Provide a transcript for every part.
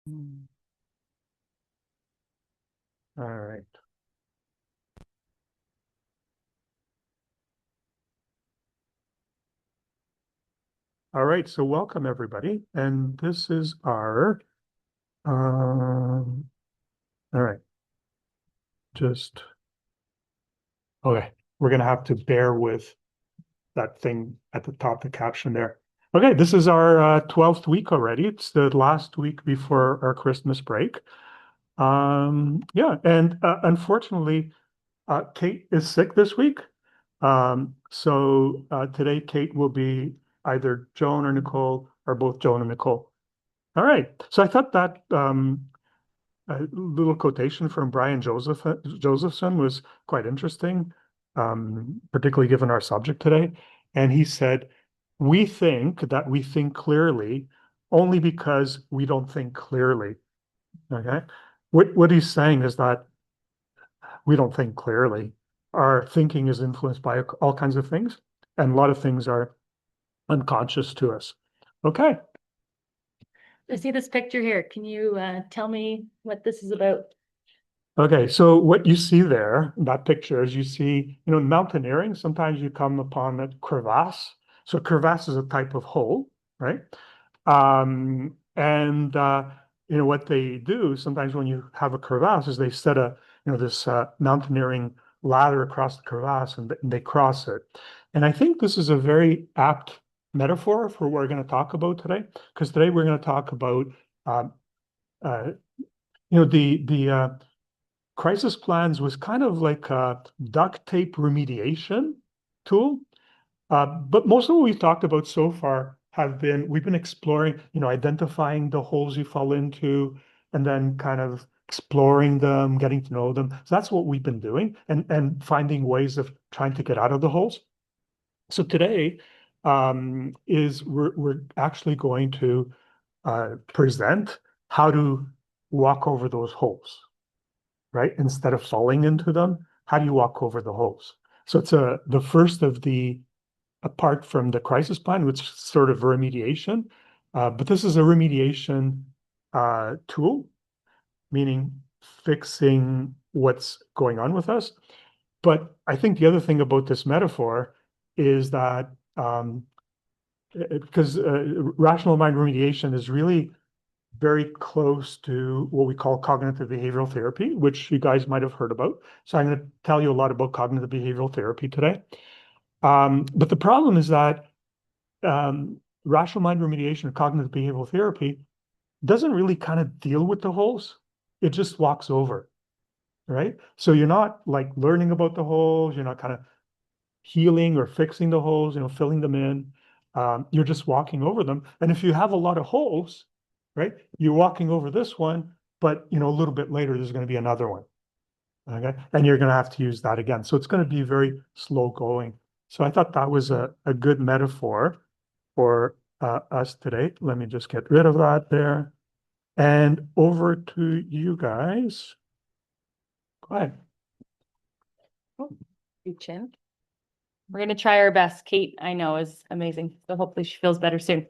All right. All right, so welcome everybody. And this is our, all right, okay, we're gonna have to bear with that thing at the top, the caption there. Okay, this is our 12th week already. It's the last week before our Christmas break. Yeah, and unfortunately, Kate is sick this week. So today Kate will be either Joan or Nicole, or both Joan and Nicole. All right. So I thought that a little quotation from Brian Josephson was quite interesting, particularly given our subject today. And he said, "We think that we think clearly only because we don't think clearly." Okay. What he's saying is that we don't think clearly. Our thinking is influenced by all kinds of things, and a lot of things are unconscious to us. Okay. I see this picture here. Can you tell me what this is about? Okay, so what you see there, that picture, is you see, in mountaineering, sometimes you come upon a crevasse. So a crevasse is a type of hole, right? And what they do sometimes when you have a crevasse is they set this mountaineering ladder across the crevasse and they cross it. And I think this is a very apt metaphor for what we're going to talk about today, because today we're going to talk about, um, uh, the crisis plans was kind of like a duct tape remediation tool. But most of what we've talked about so far we've been exploring, identifying the holes you fall into and then kind of exploring them, getting to know them. So that's what we've been doing and finding ways of trying to get out of the holes. So today is we're actually going to present how to walk over those holes, right? Instead of falling into them, how do you walk over the holes? So it's the first of the, apart from the crisis plan, which is sort of remediation, but this is a remediation tool, meaning fixing what's going on with us. But I think the other thing about this metaphor is that because rational mind remediation is really very close to what we call cognitive behavioral therapy, which you guys might have heard about. So I'm going to tell you a lot about cognitive behavioral therapy today. But the problem is that rational mind remediation or cognitive behavioral therapy doesn't really kind of deal with the holes. It just walks over, right? So you're not like learning about the holes. You're not kind of healing or fixing the holes, filling them in. You're just walking over them. And if you have a lot of holes, right, you're walking over this one, but a little bit later there's going to be another one. Okay, and you're going to have to use that again. So it's going to be very slow going. So I thought that was a good metaphor for us today. Let me just get rid of that there. And over to you guys. Go ahead. Reach in. We're going to try our best. Kate, I know, is amazing. So hopefully she feels better soon.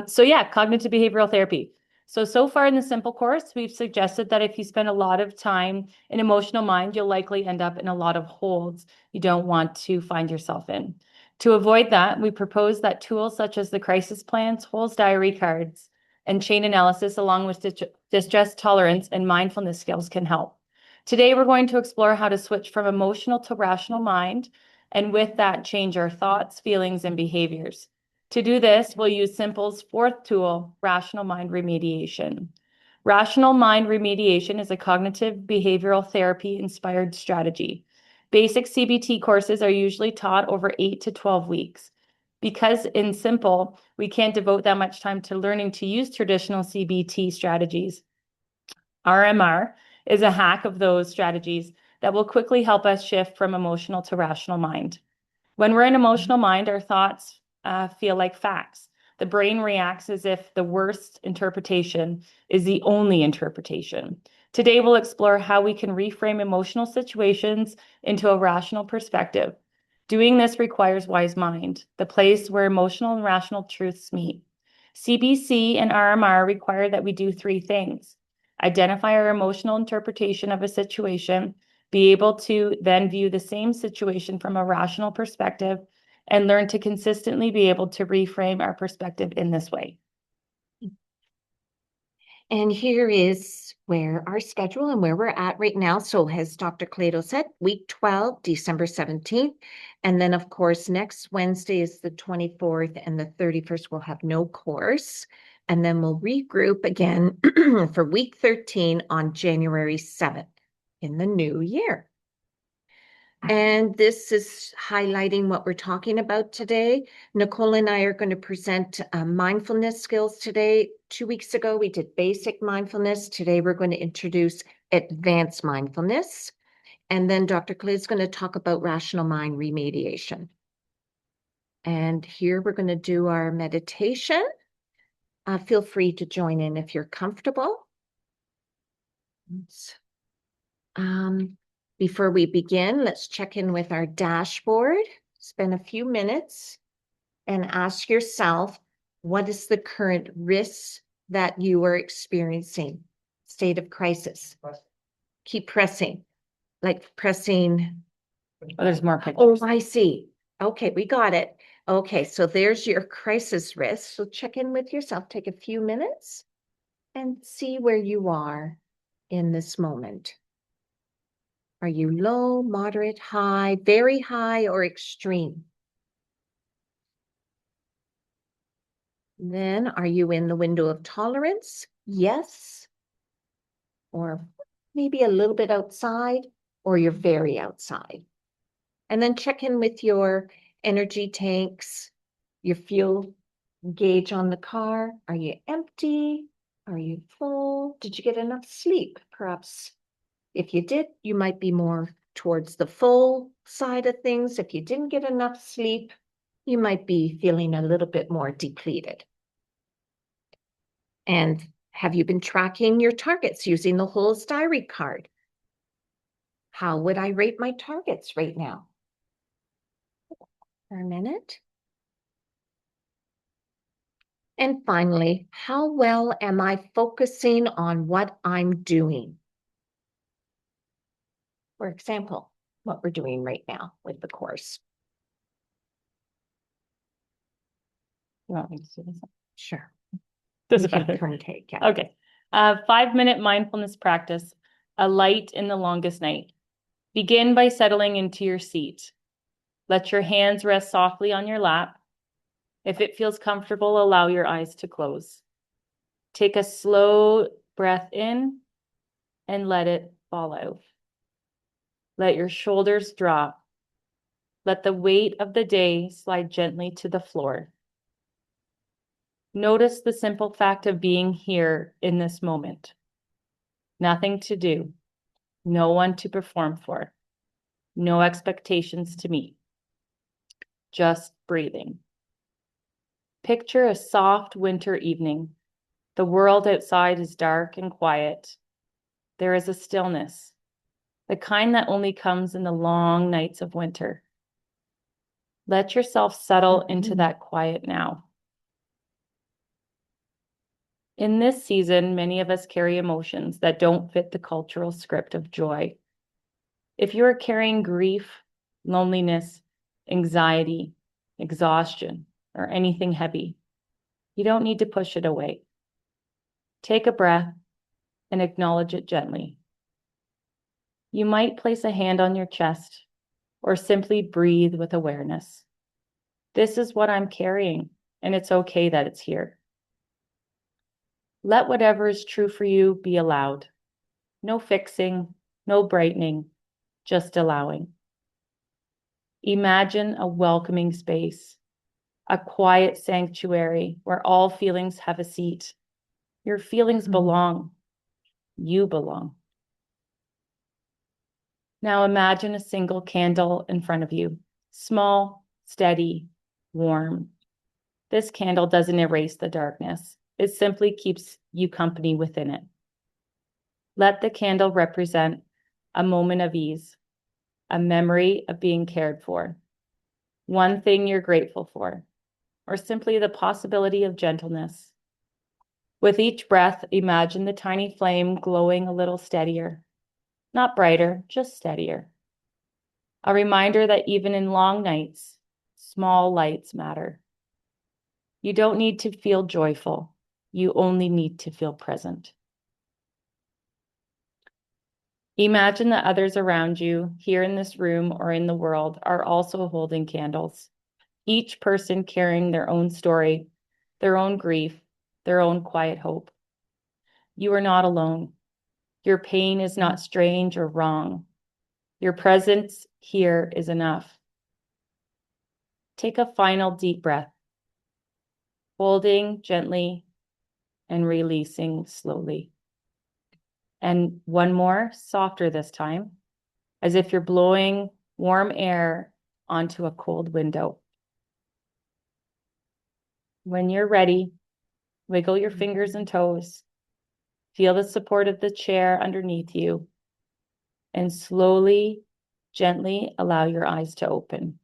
So yeah, cognitive behavioral therapy. So far in the simple course, we've suggested that if you spend a lot of time in emotional mind, you'll likely end up in a lot of holes you don't want to find yourself in. To avoid that, we propose that tools such as the crisis plans, holes diary cards, and chain analysis, along with distress tolerance and mindfulness skills, can help. Today, we're going to explore how to switch from emotional to rational mind, and with that, change our thoughts, feelings, and behaviors. To do this, we'll use Simple's fourth tool, rational mind remediation. Rational mind remediation is a cognitive behavioral therapy inspired strategy. Basic CBT courses are usually taught over 8 to 12 weeks. Because in Simple, we can't devote that much time to learning to use traditional CBT strategies. RMR is a hack of those strategies that will quickly help us shift from emotional to rational mind. When we're in emotional mind, our thoughts feel like facts. The brain reacts as if the worst interpretation is the only interpretation. Today, we'll explore how we can reframe emotional situations into a rational perspective. Doing this requires wise mind, the place where emotional and rational truths meet. CBC and RMR require that we do three things: identify our emotional interpretation of a situation, be able to then view the same situation from a rational perspective, and learn to consistently be able to reframe our perspective in this way. And here is where our schedule and where we're at right now. So as Dr. Clado said, week 12, December 17th. And then of course, next Wednesday is the 24th and the 31st we'll have no course. And then we'll regroup again for week 13 on January 7th in the new year. And this is highlighting what we're talking about today. Nicole and I are going to present mindfulness skills today. 2 weeks ago, we did basic mindfulness. Today, we're going to introduce advanced mindfulness. And then Dr. Clay is going to talk about rational mind remediation. And here we're going to do our meditation. Feel free to join in if you're comfortable. Before we begin, let's check in with our dashboard. Spend a few minutes and ask yourself, what is the current risk that you are experiencing? State of crisis. Keep pressing, like pressing. Oh, there's more pictures. Oh, I see. Okay, we got it. Okay, so there's your crisis risk. So check in with yourself, take a few minutes and see where you are in this moment. Are you low, moderate, high, very high, or extreme? Then are you in the window of tolerance? Yes. Or maybe a little bit outside, or you're very outside. And then check in with your energy tanks, your fuel gauge on the car. Are you empty? Are you full? Did you get enough sleep? Perhaps if you did, you might be more towards the full side of things. If you didn't get enough sleep, you might be feeling a little bit more depleted. And have you been tracking your targets using the Whole's diary card? How would I rate my targets right now? For a minute. And finally, how well am I focusing on what I'm doing? For example, what we're doing right now with the course. You want me to do this? Sure. Doesn't You can matter. turn take, yeah. Okay. 5-minute mindfulness practice, a light in the longest night. Begin by settling into your seat. Let your hands rest softly on your lap. If it feels comfortable, allow your eyes to close. Take a slow breath in and let it fall out. Let your shoulders drop. Let the weight of the day slide gently to the floor. Notice the simple fact of being here in this moment. Nothing to do, no one to perform for, no expectations to meet. Just breathing. Picture a soft winter evening. The world outside is dark and quiet. There is a stillness, the kind that only comes in the long nights of winter. Let yourself settle into that quiet now. In this season, many of us carry emotions that don't fit the cultural script of joy. If you are carrying grief, loneliness, anxiety, exhaustion, or anything heavy, you don't need to push it away. Take a breath and acknowledge it gently. You might place a hand on your chest or simply breathe with awareness. This is what I'm carrying, and it's okay that it's here. Let whatever is true for you be allowed. No fixing, no brightening, just allowing. Imagine a welcoming space, a quiet sanctuary where all feelings have a seat. Your feelings belong. You belong. Now imagine a single candle in front of you, small, steady, warm. This candle doesn't erase the darkness. It simply keeps you company within it. Let the candle represent a moment of ease, a memory of being cared for, one thing you're grateful for, or simply the possibility of gentleness. With each breath, imagine the tiny flame glowing a little steadier. Not brighter, just steadier. A reminder that even in long nights, small lights matter. You don't need to feel joyful. You only need to feel present. Imagine that others around you, here in this room or in the world, are also holding candles, each person carrying their own story, their own grief, their own quiet hope. You are not alone. Your pain is not strange or wrong. Your presence here is enough. Take a final deep breath, holding gently and releasing slowly. And one more, softer this time, as if you're blowing warm air onto a cold window. When you're ready, wiggle your fingers and toes. Feel the support of the chair underneath you, and slowly, gently allow your eyes to open.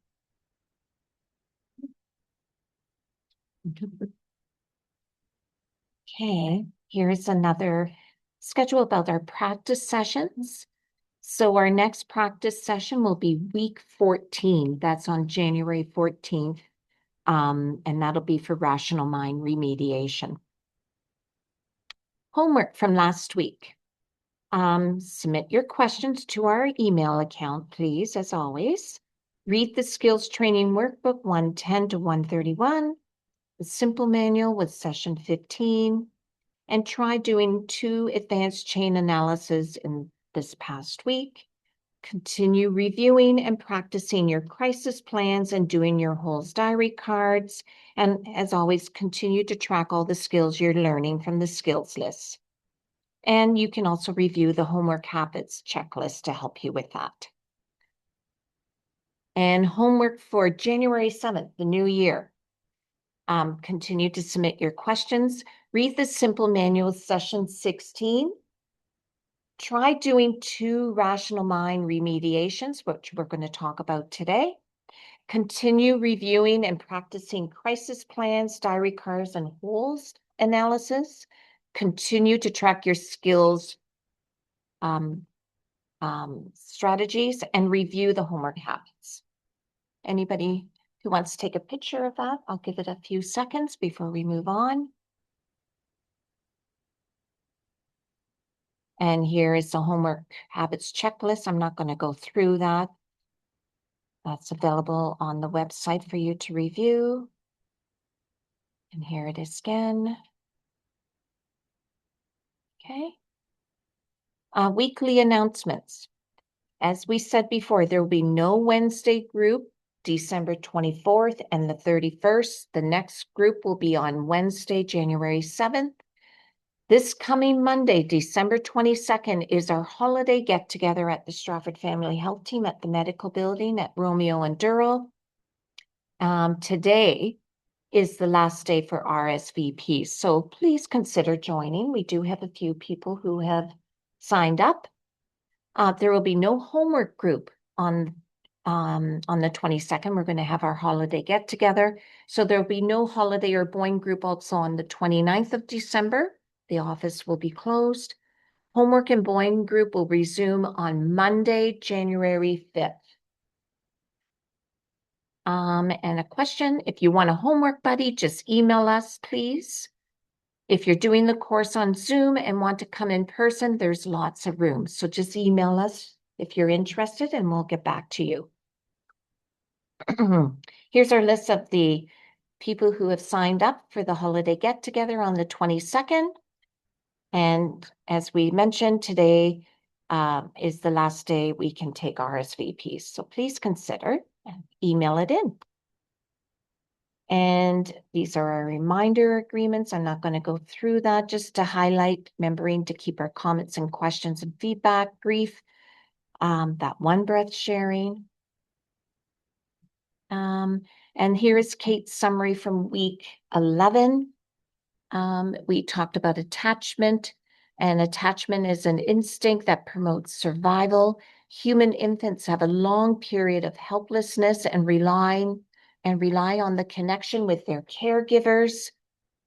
Okay, here's another schedule about our practice sessions. So our next practice session will be week 14. That's on January 14th. And that'll be for rational mind remediation. Homework from last week. Submit your questions to our email account, please, as always. Read the skills training workbook 110 to 131, the simple manual with session 15, and try doing 2 advanced chain analysis in this past week. Continue reviewing and practicing your crisis plans and doing your HOLES diary cards. And as always, continue to track all the skills you're learning from the skills list. And you can also review the homework habits checklist to help you with that. And homework for January 7th, the new year. Continue to submit your questions. Read the simple manual session 16. Try doing 2 rational mind remediations, which we're going to talk about today. Continue reviewing and practicing crisis plans, diary cards, and HOLES analysis. Continue to track your skills strategies and review the homework habits. Anybody who wants to take a picture of that, I'll give it a few seconds before we move on. And here is the homework habits checklist. I'm not going to go through that. That's available on the website for you to review. And here it is again. Okay. Weekly announcements. As we said before, there will be no Wednesday group, December 24th and the 31st. The next group will be on Wednesday, January 7th. This coming Monday, December 22nd, is our holiday get-together at the Stratford Family Health Team at the Medical Building at Romeo and Durrell. Today is the last day for RSVP, so please consider joining. We do have a few people who have signed up. There will be no homework group on the 22nd. We're going to have our holiday get-together, so there will be no holiday or BOIN group also on the 29th of December. The office will be closed. Homework and BOIN group will resume on Monday, January 5th. And a question, if you want a homework buddy, just email us, please. If you're doing the course on Zoom and want to come in person, there's lots of room. So just email us if you're interested and we'll get back to you. Here's our list of the people who have signed up for the holiday get-together on the 22nd. And as we mentioned, today is the last day we can take RSVPs. So please consider and email it in. And these are our reminder agreements. I'm not going to go through that, just to highlight, remembering to keep our comments and questions and feedback brief. That one breath sharing. And here is Kate's summary from week 11. We talked about attachment, and attachment is an instinct that promotes survival. Human infants have a long period of helplessness and rely on the connection with their caregivers.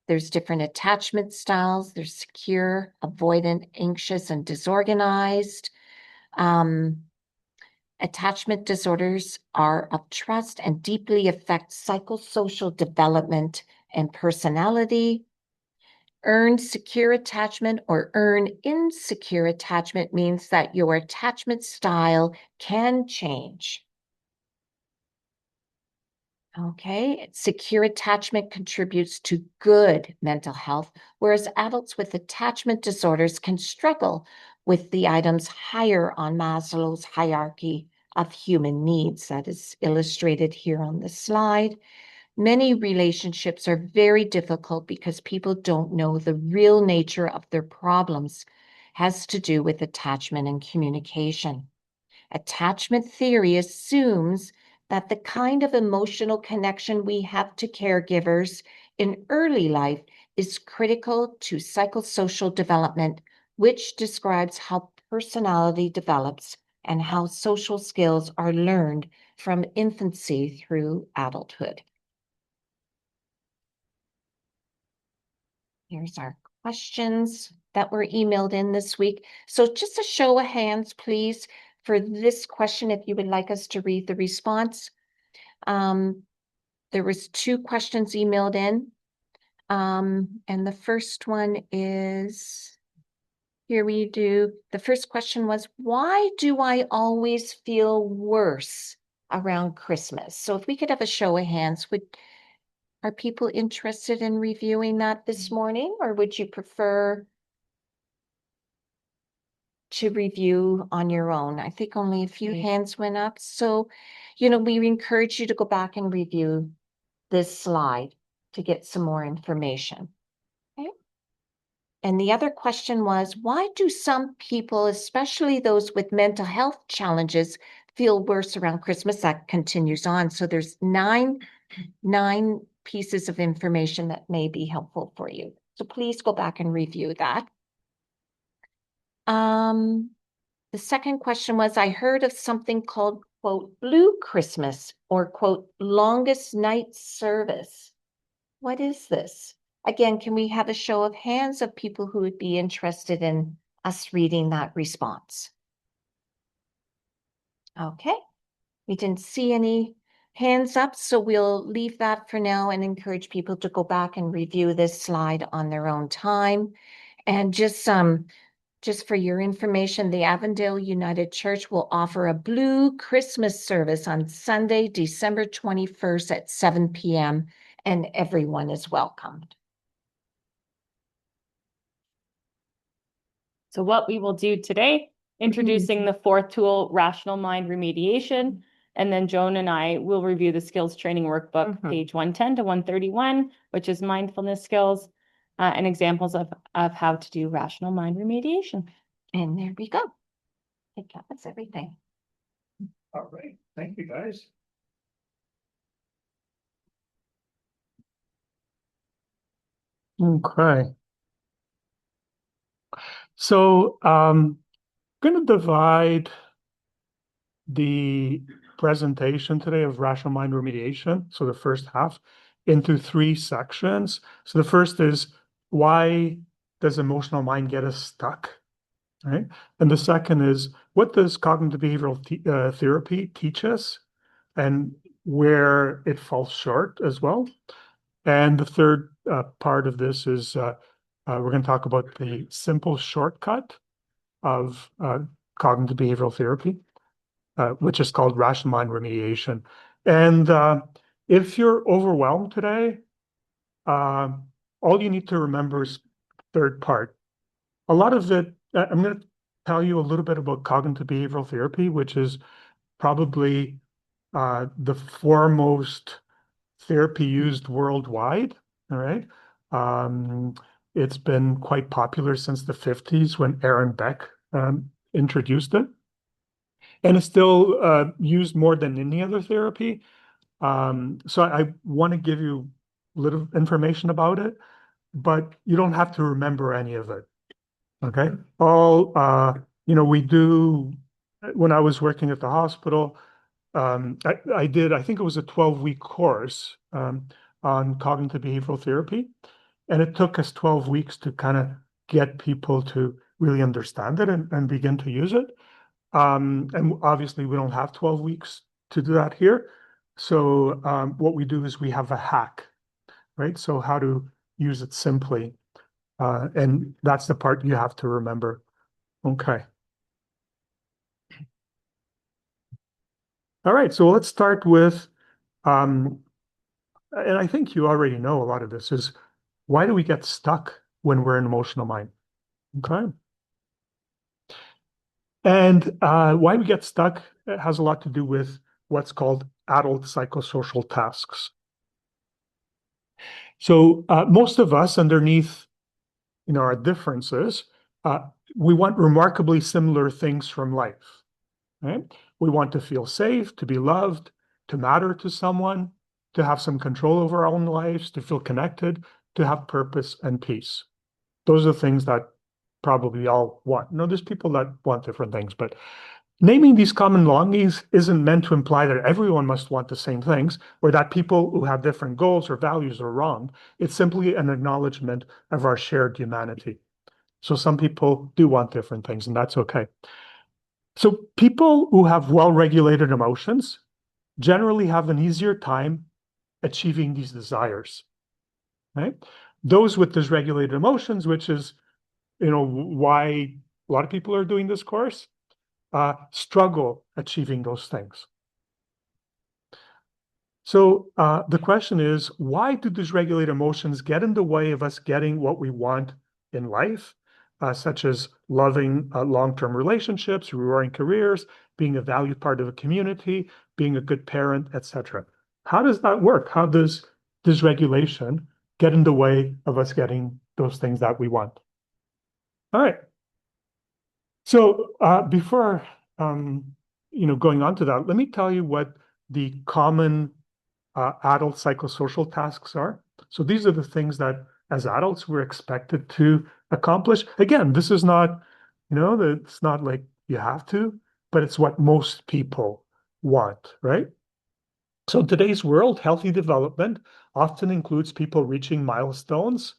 There's different attachment styles. There's secure, avoidant, anxious, and disorganized. Attachment disorders are of trust and deeply affect psychosocial development and personality. Earned secure attachment or earn insecure attachment means that your attachment style can change. Okay, secure attachment contributes to good mental health, whereas adults with attachment disorders can struggle with the items higher on Maslow's hierarchy of human needs. That is illustrated here on the slide. Many relationships are very difficult because people don't know the real nature of their problems. Has to do with attachment and communication. Attachment theory assumes that the kind of emotional connection we have to caregivers in early life is critical to psychosocial development, which describes how personality develops and how social skills are learned from infancy through adulthood. Here's our questions that were emailed in this week. So just a show of hands, please, for this question, if you would like us to read the response. There was 2 questions emailed in. And the first one is, here we do, the first question was, why do I always feel worse around Christmas? So if we could have a show of hands, are people interested in reviewing that this morning, or would you prefer to review on your own? I think only a few hands went up. So, we encourage you to go back and review this slide to get some more information. Okay. And the other question was, why do some people, especially those with mental health challenges, feel worse around Christmas? That continues on. So there's nine pieces of information that may be helpful for you. So please go back and review that. The second question was, I heard of something called, quote, Blue Christmas or, quote, longest night service. What is this? Again, can we have a show of hands of people who would be interested in us reading that response? Okay, we didn't see any hands up, so we'll leave that for now and encourage people to go back and review this slide on their own time. And just for your information, the Avondale United Church will offer a Blue Christmas service on Sunday, December 21st at 7 p.m., and everyone is welcomed. So what we will do today, introducing the 4th tool, Rational Mind Remediation, and then Joan and I will review the skills training workbook, page 110 to 131, which is mindfulness skills, and examples of how to do rational mind remediation. And there we go. I think that's everything. All right, thank you, guys. Okay. So I'm going to divide the presentation today of rational mind remediation, so the first half, into 3 sections. So the first is, why does emotional mind get us stuck? Right? And the second is, what does cognitive behavioral therapy teach us and where it falls short as well? And the third part of this is we're going to talk about the simple shortcut of cognitive behavioral therapy, which is called rational mind remediation. And if you're overwhelmed today, all you need to remember is third part. A lot of it, I'm going to tell you a little bit about cognitive behavioral therapy, which is probably the foremost therapy used worldwide. All right. It's been quite popular since the 50s when Aaron Beck introduced it. And it's still used more than any other therapy. So I want to give you a little information about it, but you don't have to remember any of it. Okay. We do, when I was working at the hospital, I think it was a 12-week course on cognitive behavioral therapy. And it took us 12 weeks to kind of get people to really understand it and begin to use it. And obviously, we don't have 12 weeks to do that here. So what we do is we have a hack, right? So how to use it simply. And that's the part you have to remember. Okay. All right, so let's start with, and I think you already know a lot of this, is why do we get stuck when we're in emotional mind? Okay. And why we get stuck has a lot to do with what's called adult psychosocial tasks. So most of us, underneath, our differences, we want remarkably similar things from life, right? We want to feel safe, to be loved, to matter to someone, to have some control over our own lives, to feel connected, to have purpose and peace. Those are things that probably all want. There's people that want different things, but naming these common longings isn't meant to imply that everyone must want the same things or that people who have different goals or values are wrong. It's simply an acknowledgement of our shared humanity. So some people do want different things, and that's okay. So people who have well-regulated emotions generally have an easier time achieving these desires, right? Those with dysregulated emotions, which is, why a lot of people are doing this course, struggle achieving those things. So the question is, why do dysregulated emotions get in the way of us getting what we want in life, such as loving long-term relationships, rewarding careers, being a valued part of a community, being a good parent, etc.? How does that work? How does dysregulation get in the way of us getting those things that we want? All right. So before going on to that, let me tell you what the common adult psychosocial tasks are. So these are the things that as adults we're expected to accomplish. Again, this is not, it's not like you have to, but it's what most people want, right? So in today's world, healthy development often includes people reaching milestones,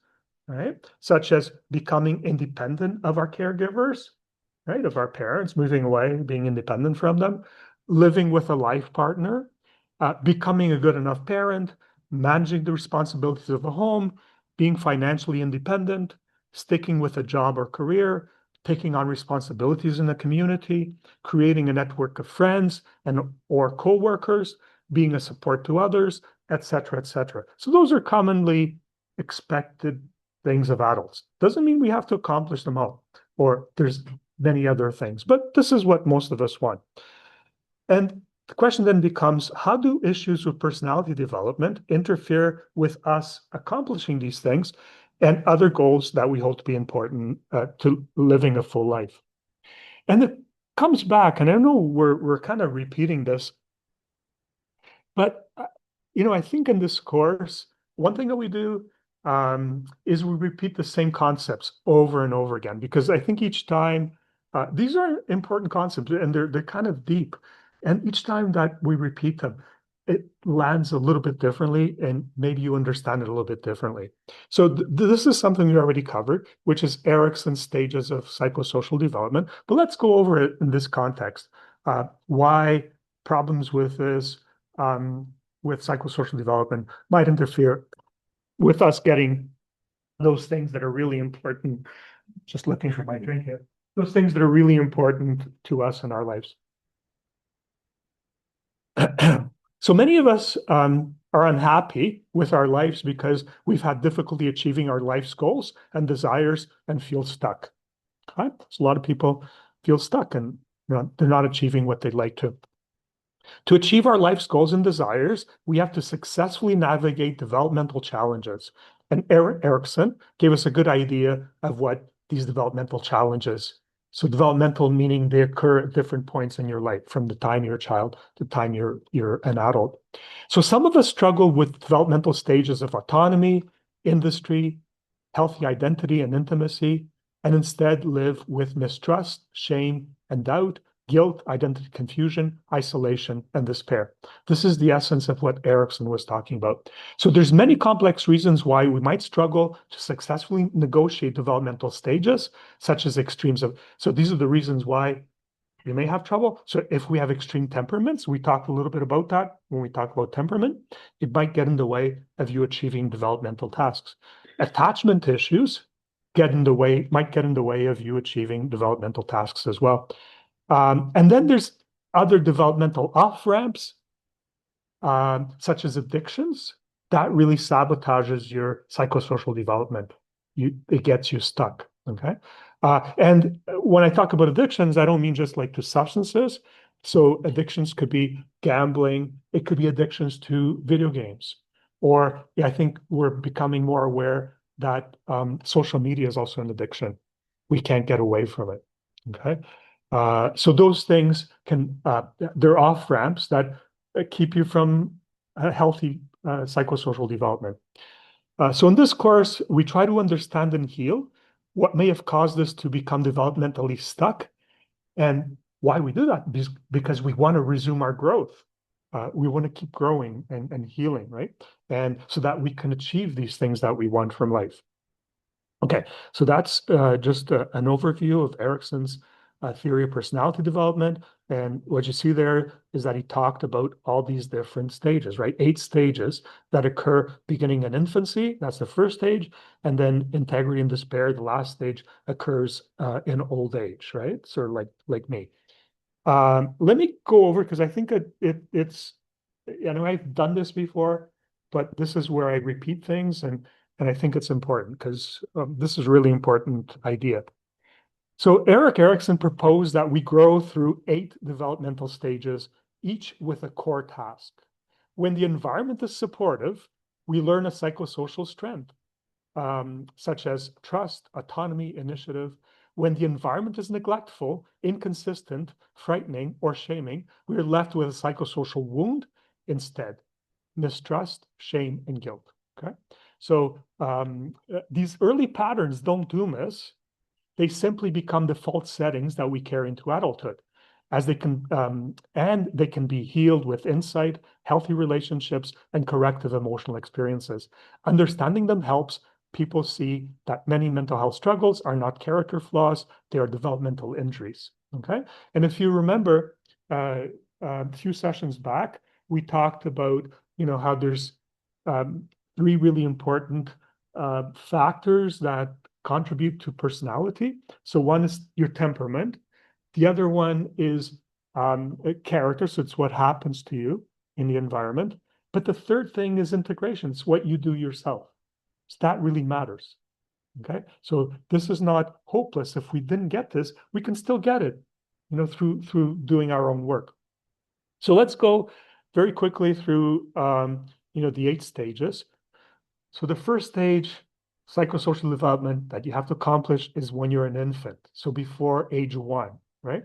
right? Such as becoming independent of our caregivers, right? Of our parents, moving away, being independent from them, living with a life partner, becoming a good enough parent, managing the responsibilities of a home, being financially independent, sticking with a job or career, taking on responsibilities in the community, creating a network of friends and or co-workers, being a support to others, etc., etc. So those are commonly expected things of adults. Doesn't mean we have to accomplish them all, or there's many other things, but this is what most of us want. And the question then becomes, how do issues with personality development interfere with us accomplishing these things and other goals that we hold to be important to living a full life? And it comes back, and I know we're kind of repeating this, but I think in this course, one thing that we do is we repeat the same concepts over and over again, because I think each time these are important concepts and they're kind of deep. And each time that we repeat them, it lands a little bit differently, and maybe you understand it a little bit differently. So this is something we already covered, which is Erikson's stages of psychosocial development. But let's go over it in this context. Why problems with this, with psychosocial development, might interfere with us getting those things that are really important. Just looking for my drink here. Those things that are really important to us in our lives. So many of us are unhappy with our lives because we've had difficulty achieving our life's goals and desires and feel stuck. Right? So a lot of people feel stuck and they're not achieving what they'd like to. To achieve our life's goals and desires, we have to successfully navigate developmental challenges. And Erikson gave us a good idea of what these developmental challenges. So developmental meaning they occur at different points in your life, from the time you're a child to the time you're an adult. So some of us struggle with developmental stages of autonomy, industry, healthy identity and intimacy, and instead live with mistrust, shame, and doubt, guilt, identity confusion, isolation, and despair. This is the essence of what Erikson was talking about. So there's many complex reasons why we might struggle to successfully negotiate developmental stages, such as extremes of, so these are the reasons why we may have trouble. So if we have extreme temperaments, we talked a little bit about that when we talk about temperament, it might get in the way of you achieving developmental tasks. Attachment issues might get in the way of you achieving developmental tasks as well. And then there's other developmental off-ramps, such as addictions, that really sabotages your psychosocial development. It gets you stuck, okay? And when I talk about addictions, I don't mean just like to substances. So addictions could be gambling, it could be addictions to video games, or I think we're becoming more aware that social media is also an addiction. We can't get away from it, okay? So those things they're off ramps that keep you from a healthy psychosocial development. So in this course, we try to understand and heal what may have caused us to become developmentally stuck, and why we do that, because we want to resume our growth. We want to keep growing and healing, right? And so that we can achieve these things that we want from life. Okay, so that's just an overview of Erikson's theory of personality development. And what you see there is that he talked about all these different stages, right? 8 stages that occur beginning in infancy. That's the first stage. And then integrity and despair, the last stage, occurs in old age, right? Sort of like me. Let me go over, because I think it's, I've done this before, but this is where I repeat things, and I think it's important because this is a really important idea. So Erik Erikson proposed that we grow through 8 developmental stages, each with a core task. When the environment is supportive, we learn a psychosocial strength, such as trust, autonomy, initiative. When the environment is neglectful, inconsistent, frightening, or shaming, we are left with a psychosocial wound instead: mistrust, shame, and guilt. Okay, so these early patterns don't doom us. They simply become default settings that we carry into adulthood, as they can be healed with insight, healthy relationships, and corrective emotional experiences. Understanding them helps people see that many mental health struggles are not character flaws, they are developmental injuries. Okay, and if you remember a few sessions back, we talked about how there's 3 really important factors that contribute to personality. So one is your temperament. The other one is character. So it's what happens to you in the environment. But the third thing is integration. It's what you do yourself. So that really matters. Okay. So this is not hopeless. If we didn't get this, we can still get it, through doing our own work. So let's go very quickly through, the 8 stages. So the first stage, psychosocial development, that you have to accomplish is when you're an infant, so before age 1, right?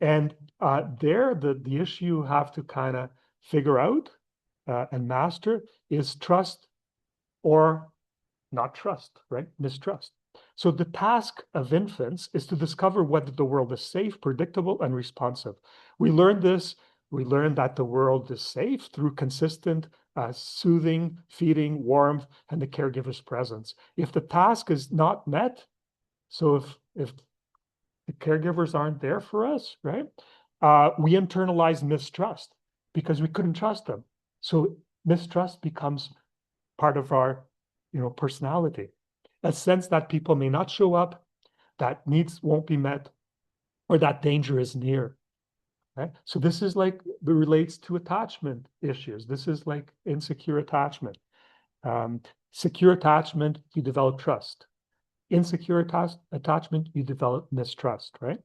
And the issue you have to kind of figure out and master is trust or not trust, right? Mistrust. So the task of infants is to discover whether the world is safe, predictable, and responsive. We learned that the world is safe through consistent soothing, feeding, warmth, and the caregiver's presence. If the task is not met, so if the caregivers aren't there for us, right, we internalize mistrust because we couldn't trust them. So mistrust becomes part of our, personality. A sense that people may not show up, that needs won't be met, or that danger is near. Right? So this is like, it relates to attachment issues. This is like insecure attachment. Secure attachment, you develop trust. Insecure attachment, you develop mistrust, right?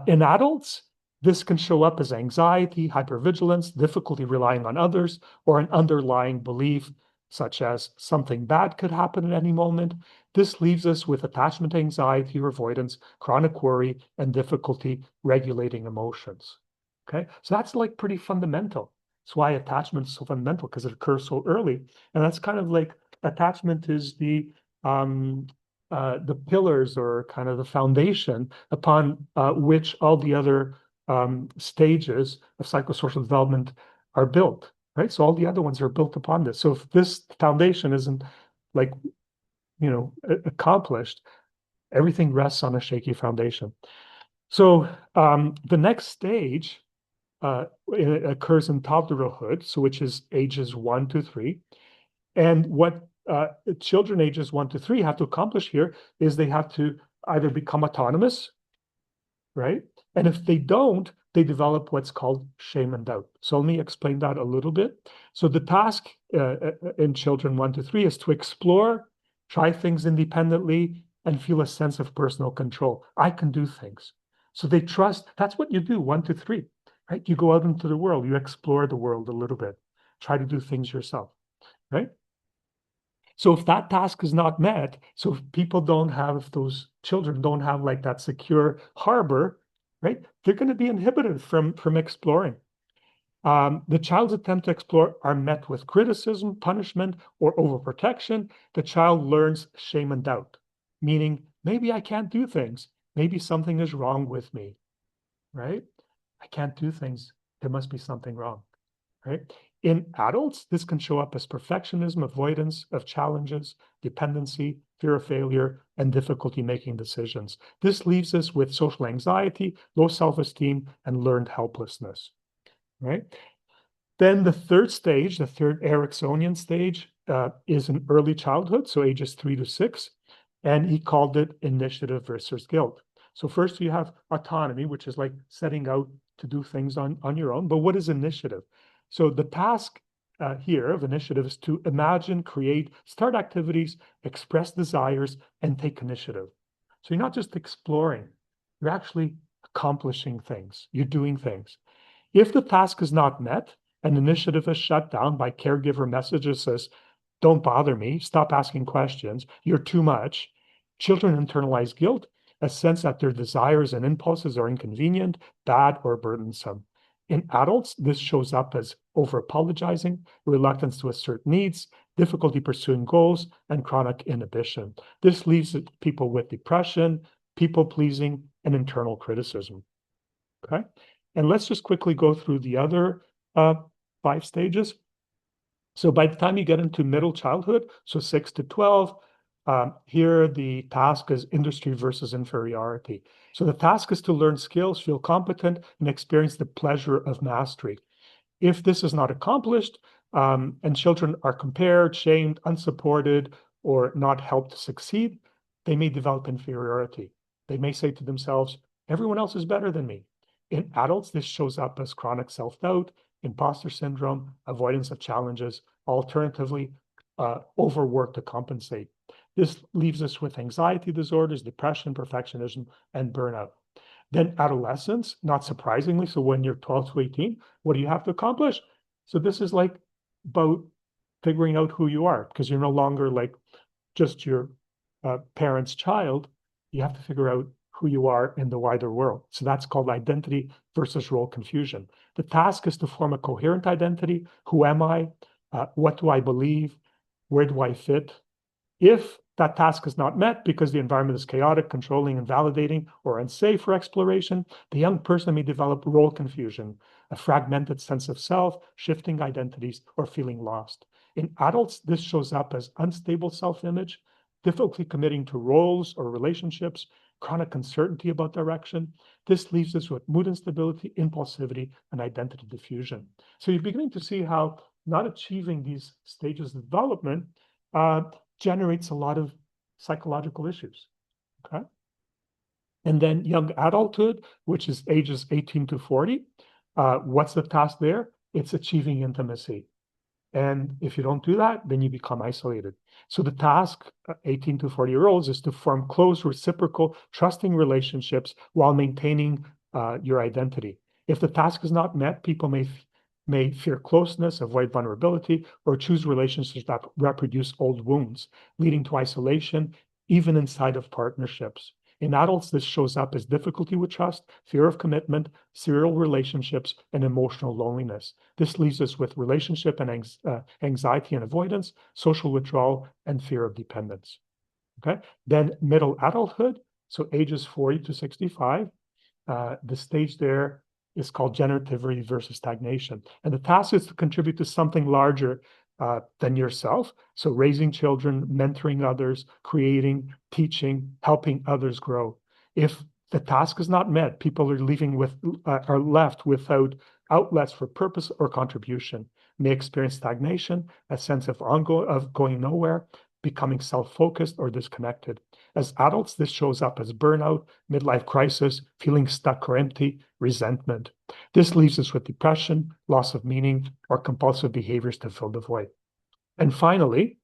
In adults, this can show up as anxiety, hypervigilance, difficulty relying on others, or an underlying belief such as something bad could happen at any moment. This leaves us with attachment anxiety or avoidance, chronic worry, and difficulty regulating emotions. Okay, so that's like pretty fundamental. That's why attachment is so fundamental, because it occurs so early. And that's kind of like attachment is the pillars, or kind of the foundation upon which all the other stages of psychosocial development are built, right? So all the other ones are built upon this. So if this foundation isn't like, accomplished, everything rests on a shaky foundation. So the next stage it occurs in toddlerhood, so which is ages 1 to 3. And what children ages 1 to 3 have to accomplish here is they have to either become autonomous, right? And if they don't, they develop what's called shame and doubt. So let me explain that a little bit. So the task in children 1 to 3 is to explore, try things independently, and feel a sense of personal control. I can do things. So they trust, that's what you do 1 to 3, right? You go out into the world, you explore the world a little bit, try to do things yourself, right? So if that task is not met, so if people don't have, if those children don't have like that secure harbor, right, they're going to be inhibited from exploring. The child's attempt to explore are met with criticism, punishment, or overprotection. The child learns shame and doubt, meaning maybe I can't do things. Maybe something is wrong with me, right? I can't do things. There must be something wrong, right? In adults, this can show up as perfectionism, avoidance of challenges, dependency, fear of failure, and difficulty making decisions. This leaves us with social anxiety, low self-esteem, and learned helplessness, right? Then the third stage, the third Ericksonian stage, is in early childhood, so ages 3 to 6, and he called it initiative versus guilt. So first you have autonomy, which is like setting out to do things on your own. But what is initiative? So the task here of initiative is to imagine, create, start activities, express desires, and take initiative. So you're not just exploring, you're actually accomplishing things, you're doing things. If the task is not met, an initiative is shut down by caregiver messages says, don't bother me, stop asking questions, you're too much. Children internalize guilt, a sense that their desires and impulses are inconvenient, bad, or burdensome. In adults, this shows up as over-apologizing, reluctance to assert needs, difficulty pursuing goals, and chronic inhibition. This leaves people with depression, people-pleasing, and internal criticism. Okay? And let's just quickly go through the other 5 stages. So by the time you get into middle childhood, so 6 to 12, here the task is industry versus inferiority. So the task is to learn skills, feel competent, and experience the pleasure of mastery. If this is not accomplished, and children are compared, shamed, unsupported, or not helped to succeed, they may develop inferiority. They may say to themselves, everyone else is better than me. In adults, this shows up as chronic self-doubt, imposter syndrome, avoidance of challenges, alternatively, overwork to compensate. This leaves us with anxiety disorders, depression, perfectionism, and burnout. Then adolescence, not surprisingly, so when you're 12 to 18, what do you have to accomplish? So this is like about figuring out who you are, because you're no longer like just your parent's child. You have to figure out who you are in the wider world. So that's called identity versus role confusion. The task is to form a coherent identity. Who am I? What do I believe? Where do I fit? If that task is not met because the environment is chaotic, controlling, invalidating, or unsafe for exploration, the young person may develop role confusion, a fragmented sense of self, shifting identities, or feeling lost. In adults, this shows up as unstable self-image, difficulty committing to roles or relationships, chronic uncertainty about direction. This leaves us with mood instability, impulsivity, and identity diffusion. So you're beginning to see how not achieving these stages of development generates a lot of psychological issues, okay? And then young adulthood, which is ages 18 to 40, what's the task there? It's achieving intimacy. And if you don't do that, then you become isolated. So the task, 18 to 40-year-olds, is to form close, reciprocal, trusting relationships while maintaining your identity. If the task is not met, people may fear closeness, avoid vulnerability, or choose relationships that reproduce old wounds, leading to isolation, even inside of partnerships. In adults, this shows up as difficulty with trust, fear of commitment, serial relationships, and emotional loneliness. This leaves us with relationship and anxiety and avoidance, social withdrawal, and fear of dependence. Okay. Then middle adulthood, so ages 40 to 65, the stage there is called generativity versus stagnation. And the task is to contribute to something larger than yourself. So raising children, mentoring others, creating, teaching, helping others grow. If the task is not met, people are left without outlets for purpose or contribution, may experience stagnation, a sense of going nowhere, becoming self-focused or disconnected. As adults, this shows up as burnout, midlife crisis, feeling stuck or empty, resentment. This leaves us with depression, loss of meaning, or compulsive behaviors to fill the void. And finally,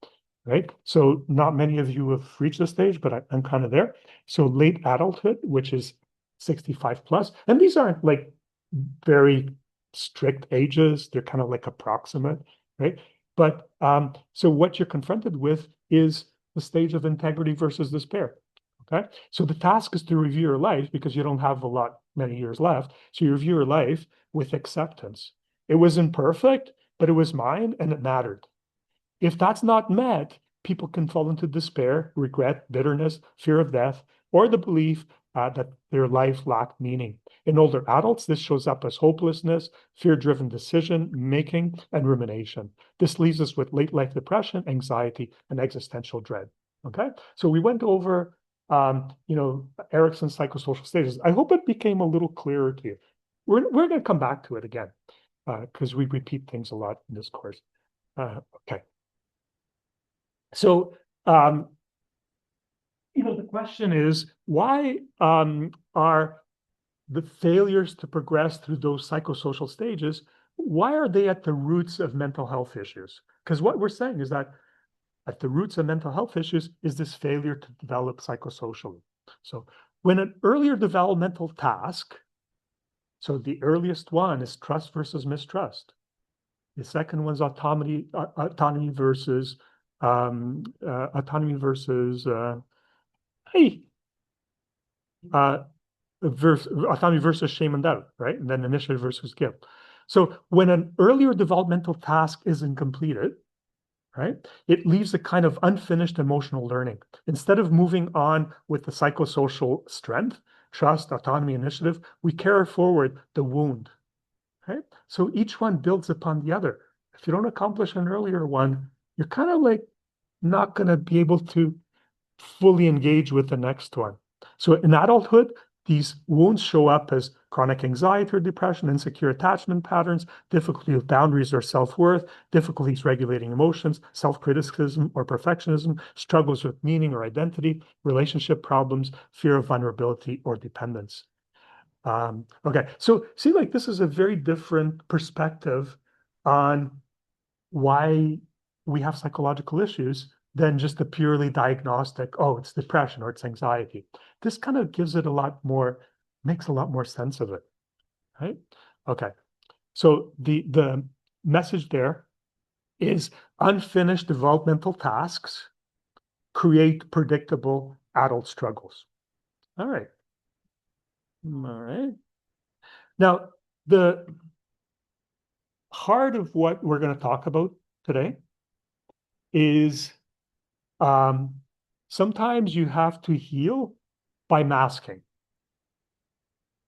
right, so not many of you have reached this stage, but I'm kind of there. So late adulthood, which is 65 plus, and these aren't like very strict ages, they're kind of like approximate, right? But so what you're confronted with is the stage of integrity versus despair. Okay, so the task is to review your life because you don't have many years left. So you review your life with acceptance. It wasn't perfect, but it was mine and it mattered. If that's not met, people can fall into despair, regret, bitterness, fear of death, or the belief that their life lacked meaning. In older adults, this shows up as hopelessness, fear-driven decision making, and rumination. This leaves us with late life depression, anxiety, and existential dread. Okay, so we went over, Erikson's psychosocial stages. I hope it became a little clearer to you. We're going to come back to it again because we repeat things a lot in this course. Okay. So, the question is, why are the failures to progress through those psychosocial stages, why are they at the roots of mental health issues? Because what we're saying is that at the roots of mental health issues is this failure to develop psychosocially. So when an earlier developmental task, so the earliest one is trust versus mistrust. The second one's autonomy versus autonomy versus autonomy versus shame and doubt, right? And then initiative versus guilt. So when an earlier developmental task isn't completed, right, it leaves a kind of unfinished emotional learning. Instead of moving on with the psychosocial strength, trust, autonomy, initiative, we carry forward the wound, right? So each one builds upon the other. If you don't accomplish an earlier one, you're kind of like not going to be able to fully engage with the next one. So in adulthood, these wounds show up as chronic anxiety or depression, insecure attachment patterns, difficulty with boundaries or self-worth, difficulties regulating emotions, self-criticism or perfectionism, struggles with meaning or identity, relationship problems, fear of vulnerability or dependence. Okay, so see, like this is a very different perspective on why we have psychological issues than just a purely diagnostic, oh, it's depression or it's anxiety. This kind of gives it makes a lot more sense of it, right? Okay, so the message there is unfinished developmental tasks create predictable adult struggles. All right. All right. Now, the heart of what we're going to talk about today is sometimes you have to heal by masking.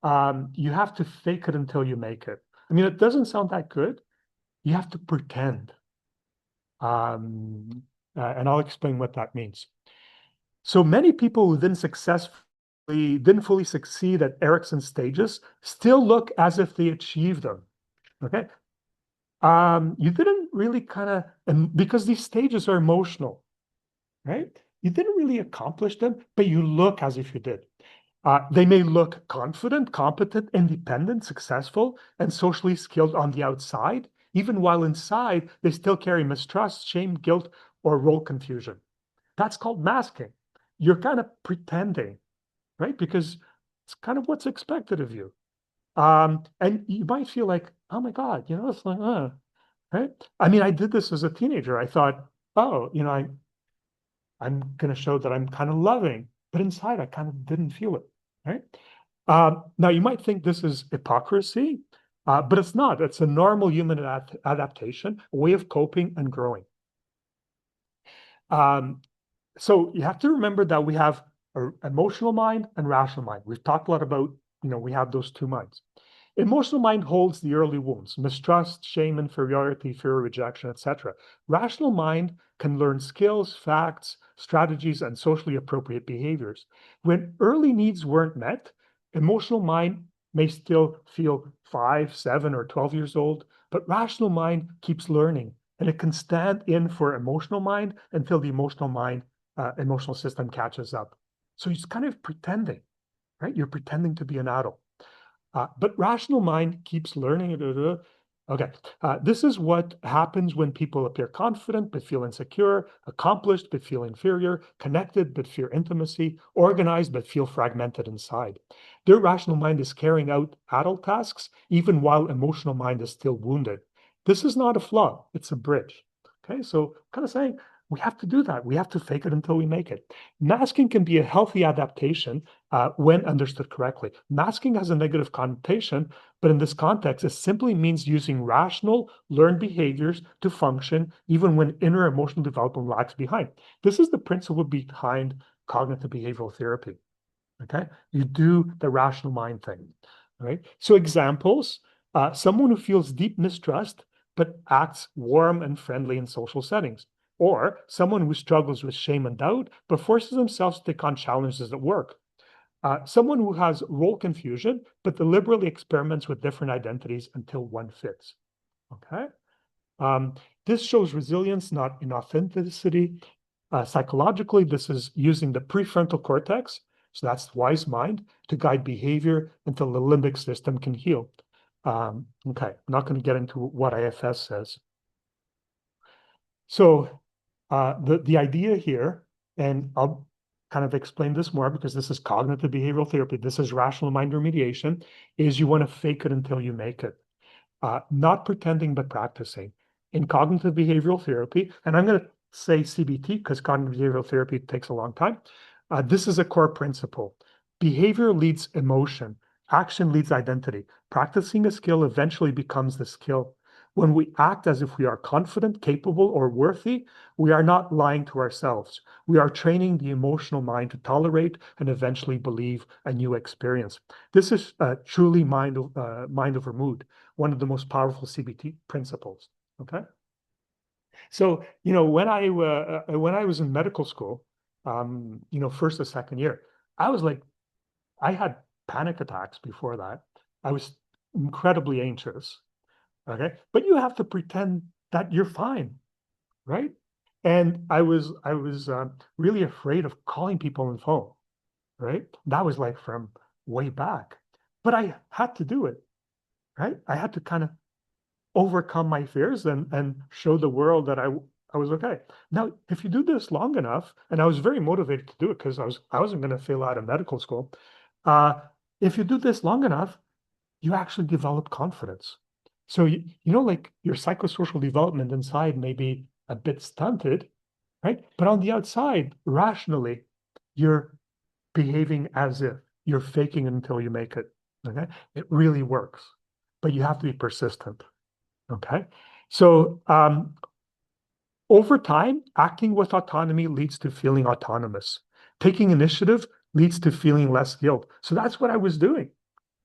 You have to fake it until you make it. I mean, it doesn't sound that good. You have to pretend. And I'll explain what that means. So many people who didn't fully succeed at Erikson's stages still look as if they achieved them. Okay. You didn't really because these stages are emotional, right? You didn't really accomplish them, but you look as if you did. They may look confident, competent, independent, successful, and socially skilled on the outside, even while inside they still carry mistrust, shame, guilt, or role confusion. That's called masking. You're kind of pretending, right? Because it's kind of what's expected of you. And you might feel like, oh my God, it's like, right? I mean, I did this as a teenager. I thought, oh, I'm going to show that I'm kind of loving, but inside I kind of didn't feel it, right? Now, you might think this is hypocrisy, but it's not. It's a normal human adaptation, a way of coping and growing. So you have to remember that we have an emotional mind and rational mind. We've talked a lot about, we have those two minds. Emotional mind holds the early wounds, mistrust, shame, inferiority, fear, rejection, etc. Rational mind can learn skills, facts, strategies, and socially appropriate behaviors. When early needs weren't met, emotional mind may still feel 5, 7, or 12 years old, but rational mind keeps learning, and it can stand in for emotional mind until the emotional system catches up. So it's kind of pretending, right? You're pretending to be an adult. But rational mind keeps learning. Okay, this is what happens when people appear confident but feel insecure, accomplished but feel inferior, connected but fear intimacy, organized but feel fragmented inside. Their rational mind is carrying out adult tasks even while emotional mind is still wounded. This is not a flaw, it's a bridge. Okay, so kind of saying we have to do that. We have to fake it until we make it. Masking can be a healthy adaptation when understood correctly. Masking has a negative connotation, but in this context, it simply means using rational, learned behaviors to function even when inner emotional development lags behind. This is the principle behind cognitive behavioral therapy. Okay, you do the rational mind thing. Right. So examples: someone who feels deep mistrust but acts warm and friendly in social settings, or someone who struggles with shame and doubt but forces themselves to take on challenges at work. Someone who has role confusion, but deliberately experiments with different identities until one fits. Okay. Um, this shows resilience, not inauthenticity. Psychologically, this is using the prefrontal cortex, so that's the wise mind, to guide behavior until the limbic system can heal. Okay, I'm not going to get into what IFS says. So the idea here, and I'll kind of explain this more because this is cognitive behavioral therapy, this is rational mind remediation, is you want to fake it until you make it. Not pretending, but practicing. In cognitive behavioral therapy, and I'm going to say CBT because cognitive behavioral therapy takes a long time. This is a core principle. Behavior leads emotion. Action leads identity. Practicing a skill eventually becomes the skill. When we act as if we are confident, capable, or worthy, we are not lying to ourselves. We are training the emotional mind to tolerate and eventually believe a new experience. This is truly mind over mood, one of the most powerful CBT principles. Okay. So, when I was in medical school, first or second year, I was like, I had panic attacks before that. I was incredibly anxious. Okay. But you have to pretend that you're fine, right? And I was really afraid of calling people on the phone, right? That was like from way back. But I had to do it, right? I had to kind of overcome my fears and show the world that I was okay. Now, if you do this long enough, and I was very motivated to do it because I wasn't going to fail out of medical school. Uh, if you do this long enough, you actually develop confidence. So like your psychosocial development inside may be a bit stunted, right? But on the outside, rationally, you're behaving as if you're faking it until you make it. Okay, it really works, but you have to be persistent. Okay. So over time, acting with autonomy leads to feeling autonomous. Taking initiative leads to feeling less guilt. So that's what I was doing,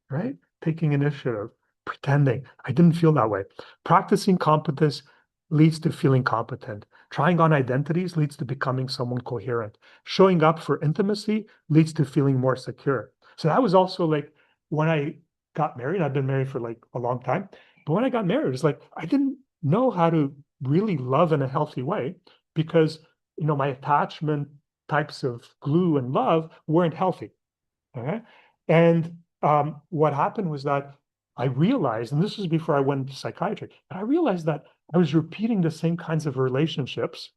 right? Taking initiative, pretending. I didn't feel that way. Practicing competence leads to feeling competent. Trying on identities leads to becoming someone coherent. Showing up for intimacy leads to feeling more secure. So that was also like when I got married. I've been married for like a long time. But when I got married, it's like I didn't know how to really love in a healthy way because my attachment types of glue and love weren't healthy. Okay. And what happened was that I realized, and this was before I went to psychiatry, but I realized that I was repeating the same kinds of relationships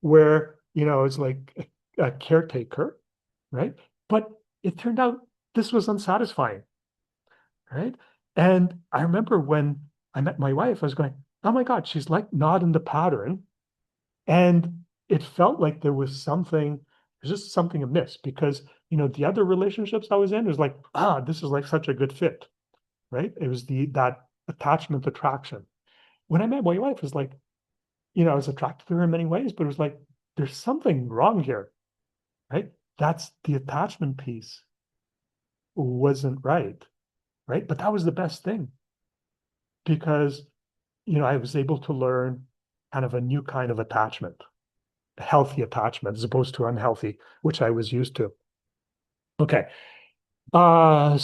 where, it's like a caretaker, right? But it turned out this was unsatisfying, right? And I remember when I met my wife, I was going, oh my God, she's like not in the pattern. And it felt like there's just something amiss because, the other relationships I was in was like, this is like such a good fit, right? It was that attachment attraction. When I met my wife, it was like, I was attracted to her in many ways, but it was like, there's something wrong here, right? That's the attachment piece wasn't right. right? But that was the best thing because, you know, I was able to learn kind of a new kind of attachment, a healthy attachment as opposed to unhealthy, which I was used to. Okay. In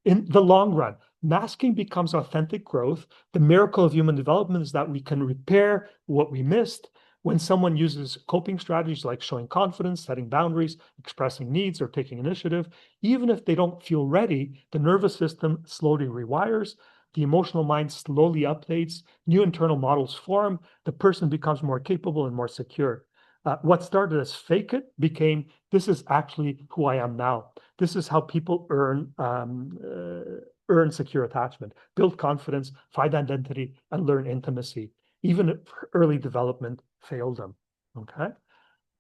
the long run, masking becomes authentic growth. The miracle of human development is that we can repair what we missed when someone uses coping strategies like showing confidence, setting boundaries, expressing needs, or taking initiative. Even if they don't feel ready, the nervous system slowly rewires, the emotional mind slowly updates, new internal models form, the person becomes more capable and more secure. What started as fake it became, this is actually who I am now. This is how people earn secure attachment, build confidence, find identity, and learn intimacy. Even if early development failed them. Okay,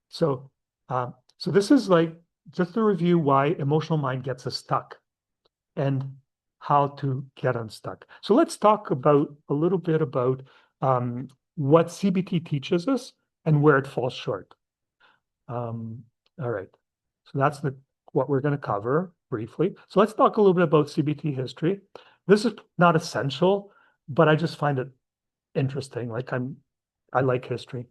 so so this is like just to review why emotional mind gets us stuck and how to get unstuck. So let's talk about a little bit about what CBT teaches us and where it falls short. All right. So that's what we're going to cover briefly. So let's talk a little bit about CBT history. This is not essential, but I just find it interesting. I like history.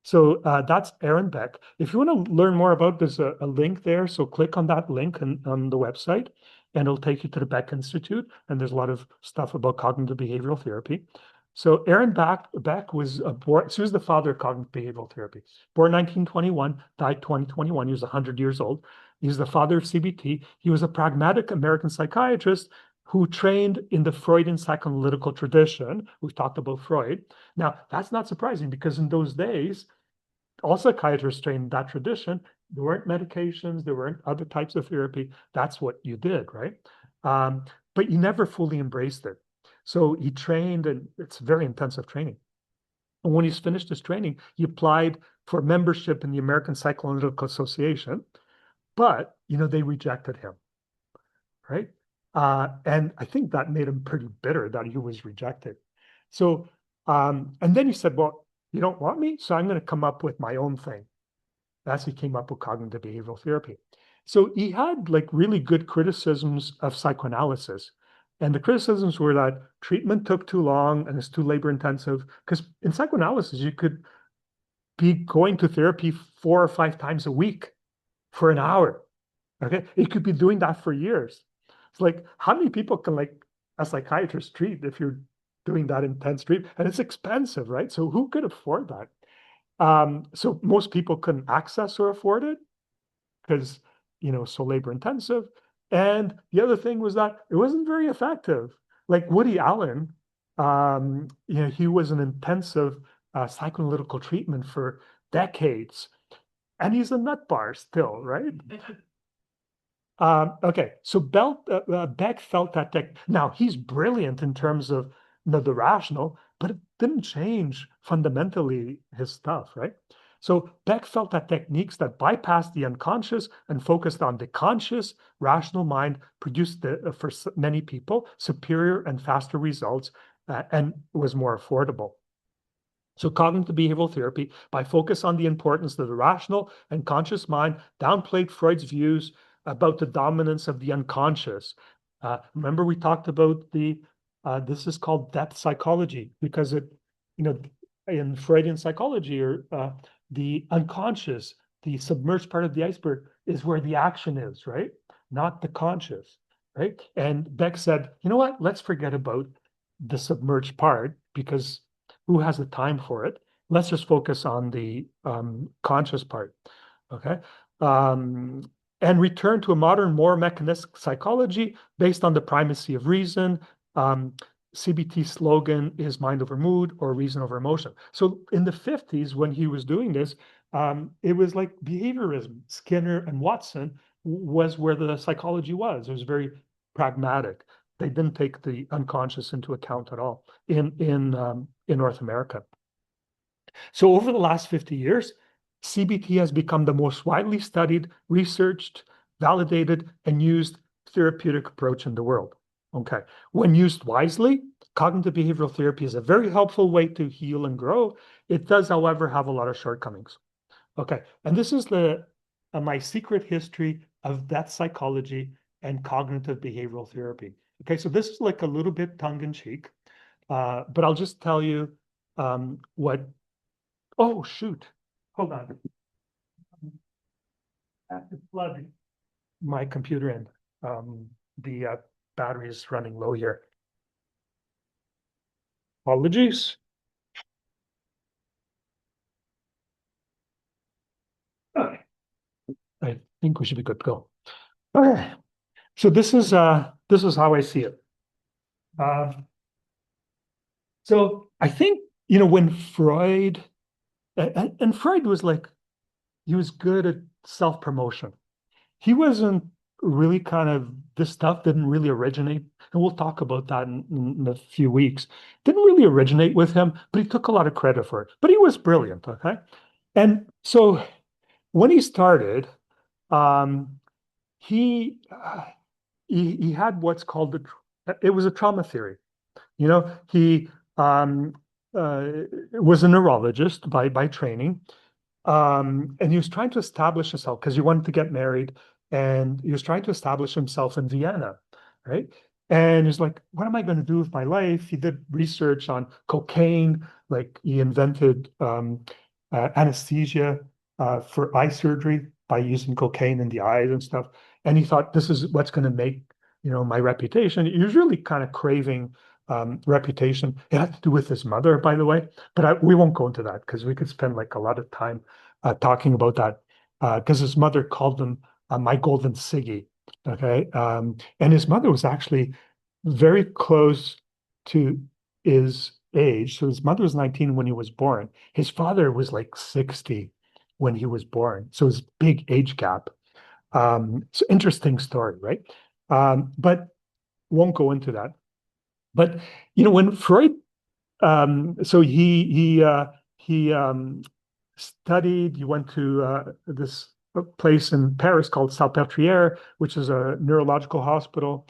So that's Aaron Beck. If you want to learn more about, there's a link there. So click on that link on the website, and it'll take you to the Beck Institute. And there's a lot of stuff about cognitive behavioral therapy. So Aaron Beck was born. So he was the father of cognitive behavioral therapy. Born 1921, died 2021. He was 100 years old. He's the father of CBT. He was a pragmatic American psychiatrist who trained in the Freudian psychoanalytical tradition. We've talked about Freud. Now, that's not surprising because in those days, all psychiatrists trained in that tradition. There weren't medications, there weren't other types of therapy. That's what you did, right? But you never fully embraced it. So he trained, and it's very intensive training. And when he's finished his training, he applied for membership in the American Psychoanalytical Association, but they rejected him, right? And I think that made him pretty bitter that he was rejected. So, and then he said, well, you don't want me, so I'm going to come up with my own thing. That's he came up with cognitive behavioral therapy. So he had like really good criticisms of psychoanalysis. And the criticisms were that treatment took too long and it's too labor intensive. Because in psychoanalysis, you could be going to therapy 4 or 5 times a week for an hour. Okay. You could be doing that for years. It's like, how many people can like a psychiatrist treat if you're doing that intense treatment? And it's expensive, right? So who could afford that? So most people couldn't access or afford it because, so labor intensive. And the other thing was that it wasn't very effective. Like Woody Allen, he was an intensive psychoanalytical treatment for decades. And he's a nut bar still, right? Okay, so Beck felt that now he's brilliant in terms of the rational, but it didn't change fundamentally his stuff, right? So Beck felt that techniques that bypassed the unconscious and focused on the conscious, rational mind produced for many people superior and faster results and was more affordable. So cognitive behavioral therapy, by focus on the importance of the rational and conscious mind, downplayed Freud's views about the dominance of the unconscious. Remember we talked about this is called depth psychology because in Freudian psychology or the unconscious, the submerged part of the iceberg is where the action is, right? Not the conscious, right? And Beck said, you know what? Let's forget about the submerged part because who has the time for it? Let's just focus on the conscious part, okay? And return to a modern, more mechanistic psychology based on the primacy of reason. CBT slogan is mind over mood or reason over emotion. So in the 50s, when he was doing this, it was like behaviorism. Skinner and Watson was where the psychology was. It was very pragmatic. They didn't take the unconscious into account at all in North America. So over the last 50 years, CBT has become the most widely studied, researched, validated, and used therapeutic approach in the world. Okay. When used wisely, cognitive behavioral therapy is a very helpful way to heal and grow. It does, however, have a lot of shortcomings. Okay. And this is my secret history of depth psychology and cognitive behavioral therapy. Okay, so this is like a little bit tongue in cheek, but I'll just tell you what. Oh, shoot. Hold on. I have to plug my computer in. The battery is running low here. Apologies. Okay. I think we should be good to go. Okay. So this is how I see it. So I think, when Freud, and Freud was like, he was good at self-promotion. He wasn't really this stuff didn't really originate, and we'll talk about that in a few weeks. Didn't really originate with him, but he took a lot of credit for it. But he was brilliant, okay? And so when he started, um, he, he had what's called it was a trauma theory. He um, was a neurologist by training, and he was trying to establish himself because he wanted to get married, and he was trying to establish himself in Vienna, right? And he's like, what am I going to do with my life? He did research on cocaine, like he invented anesthesia for eye surgery by using cocaine in the eyes and stuff. And he thought, this is what's going to make, my reputation. He was really kind of craving reputation. It had to do with his mother, by the way, but we won't go into that because we could spend like a lot of time talking about that because his mother called him my golden Siggy. Okay. And his mother was actually very close to his age. So his mother was 19 when he was born. His father was like 60 when he was born. So it's big age gap. So interesting story, right? But won't go into that. But when Freud, so he studied. He went to this place in Paris called Salpêtrière, which is a neurological hospital.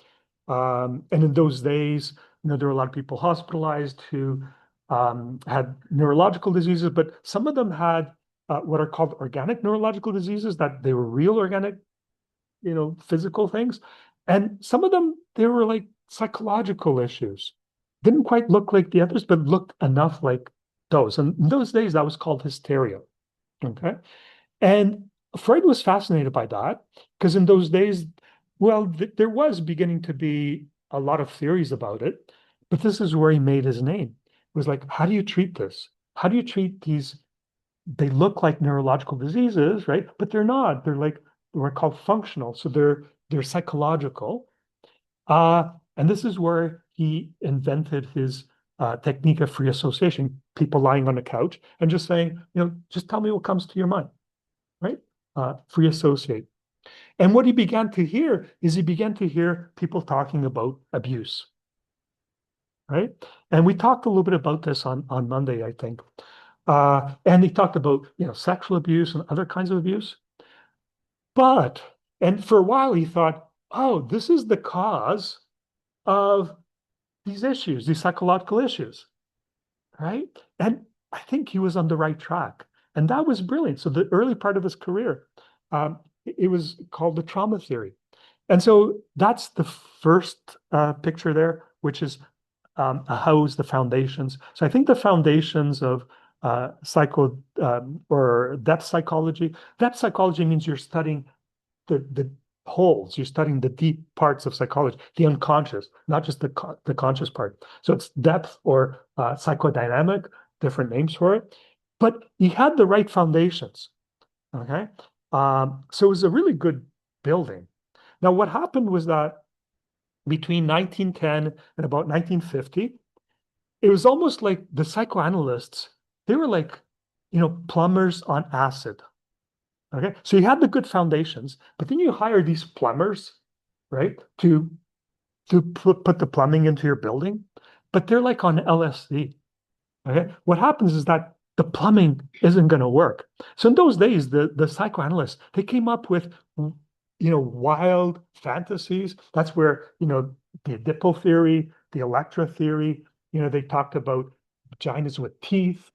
And in those days, there were a lot of people hospitalized who had neurological diseases, but some of them had what are called organic neurological diseases, that they were real organic, physical things. And some of them, they were like psychological issues. Didn't quite look like the others, but looked enough like those. And in those days, that was called hysteria. Okay. And Freud was fascinated by that because in those days, well, there was beginning to be a lot of theories about it, but this is where he made his name. It was like, how do you treat this? How do you treat these? They look like neurological diseases, right? But they're not. They're called functional. So they're psychological. And this is where he invented his technique of free association, people lying on the couch and just saying, just tell me what comes to your mind, right? Free associate. And what he began to hear is he began to hear people talking about abuse, right? And we talked a little bit about this on Monday, I think. And he talked about, sexual abuse and other kinds of abuse. And for a while he thought, oh, this is the cause of these issues, these psychological issues, right? And I think he was on the right track. And that was brilliant. So the early part of his career, it was called the trauma theory. And so that's the first picture there, which is a house, the foundations. So I think the foundations of or depth psychology. Depth psychology means you're studying the holes. You're studying the deep parts of psychology, the unconscious, not just the conscious part. So it's depth or psychodynamic, different names for it. But he had the right foundations. Okay. So it was a really good building. Now, what happened was that between 1910 and about 1950, it was almost like the psychoanalysts, they were like, plumbers on acid. Okay. So you had the good foundations, but then you hire these plumbers, right, to put the plumbing into your building, but they're like on LSD. Okay. What happens is that the plumbing isn't going to work. So in those days, the psychoanalysts, they came up with, wild fantasies. That's where, the Oedipal theory, the Electra theory, they talked about vaginas with teeth.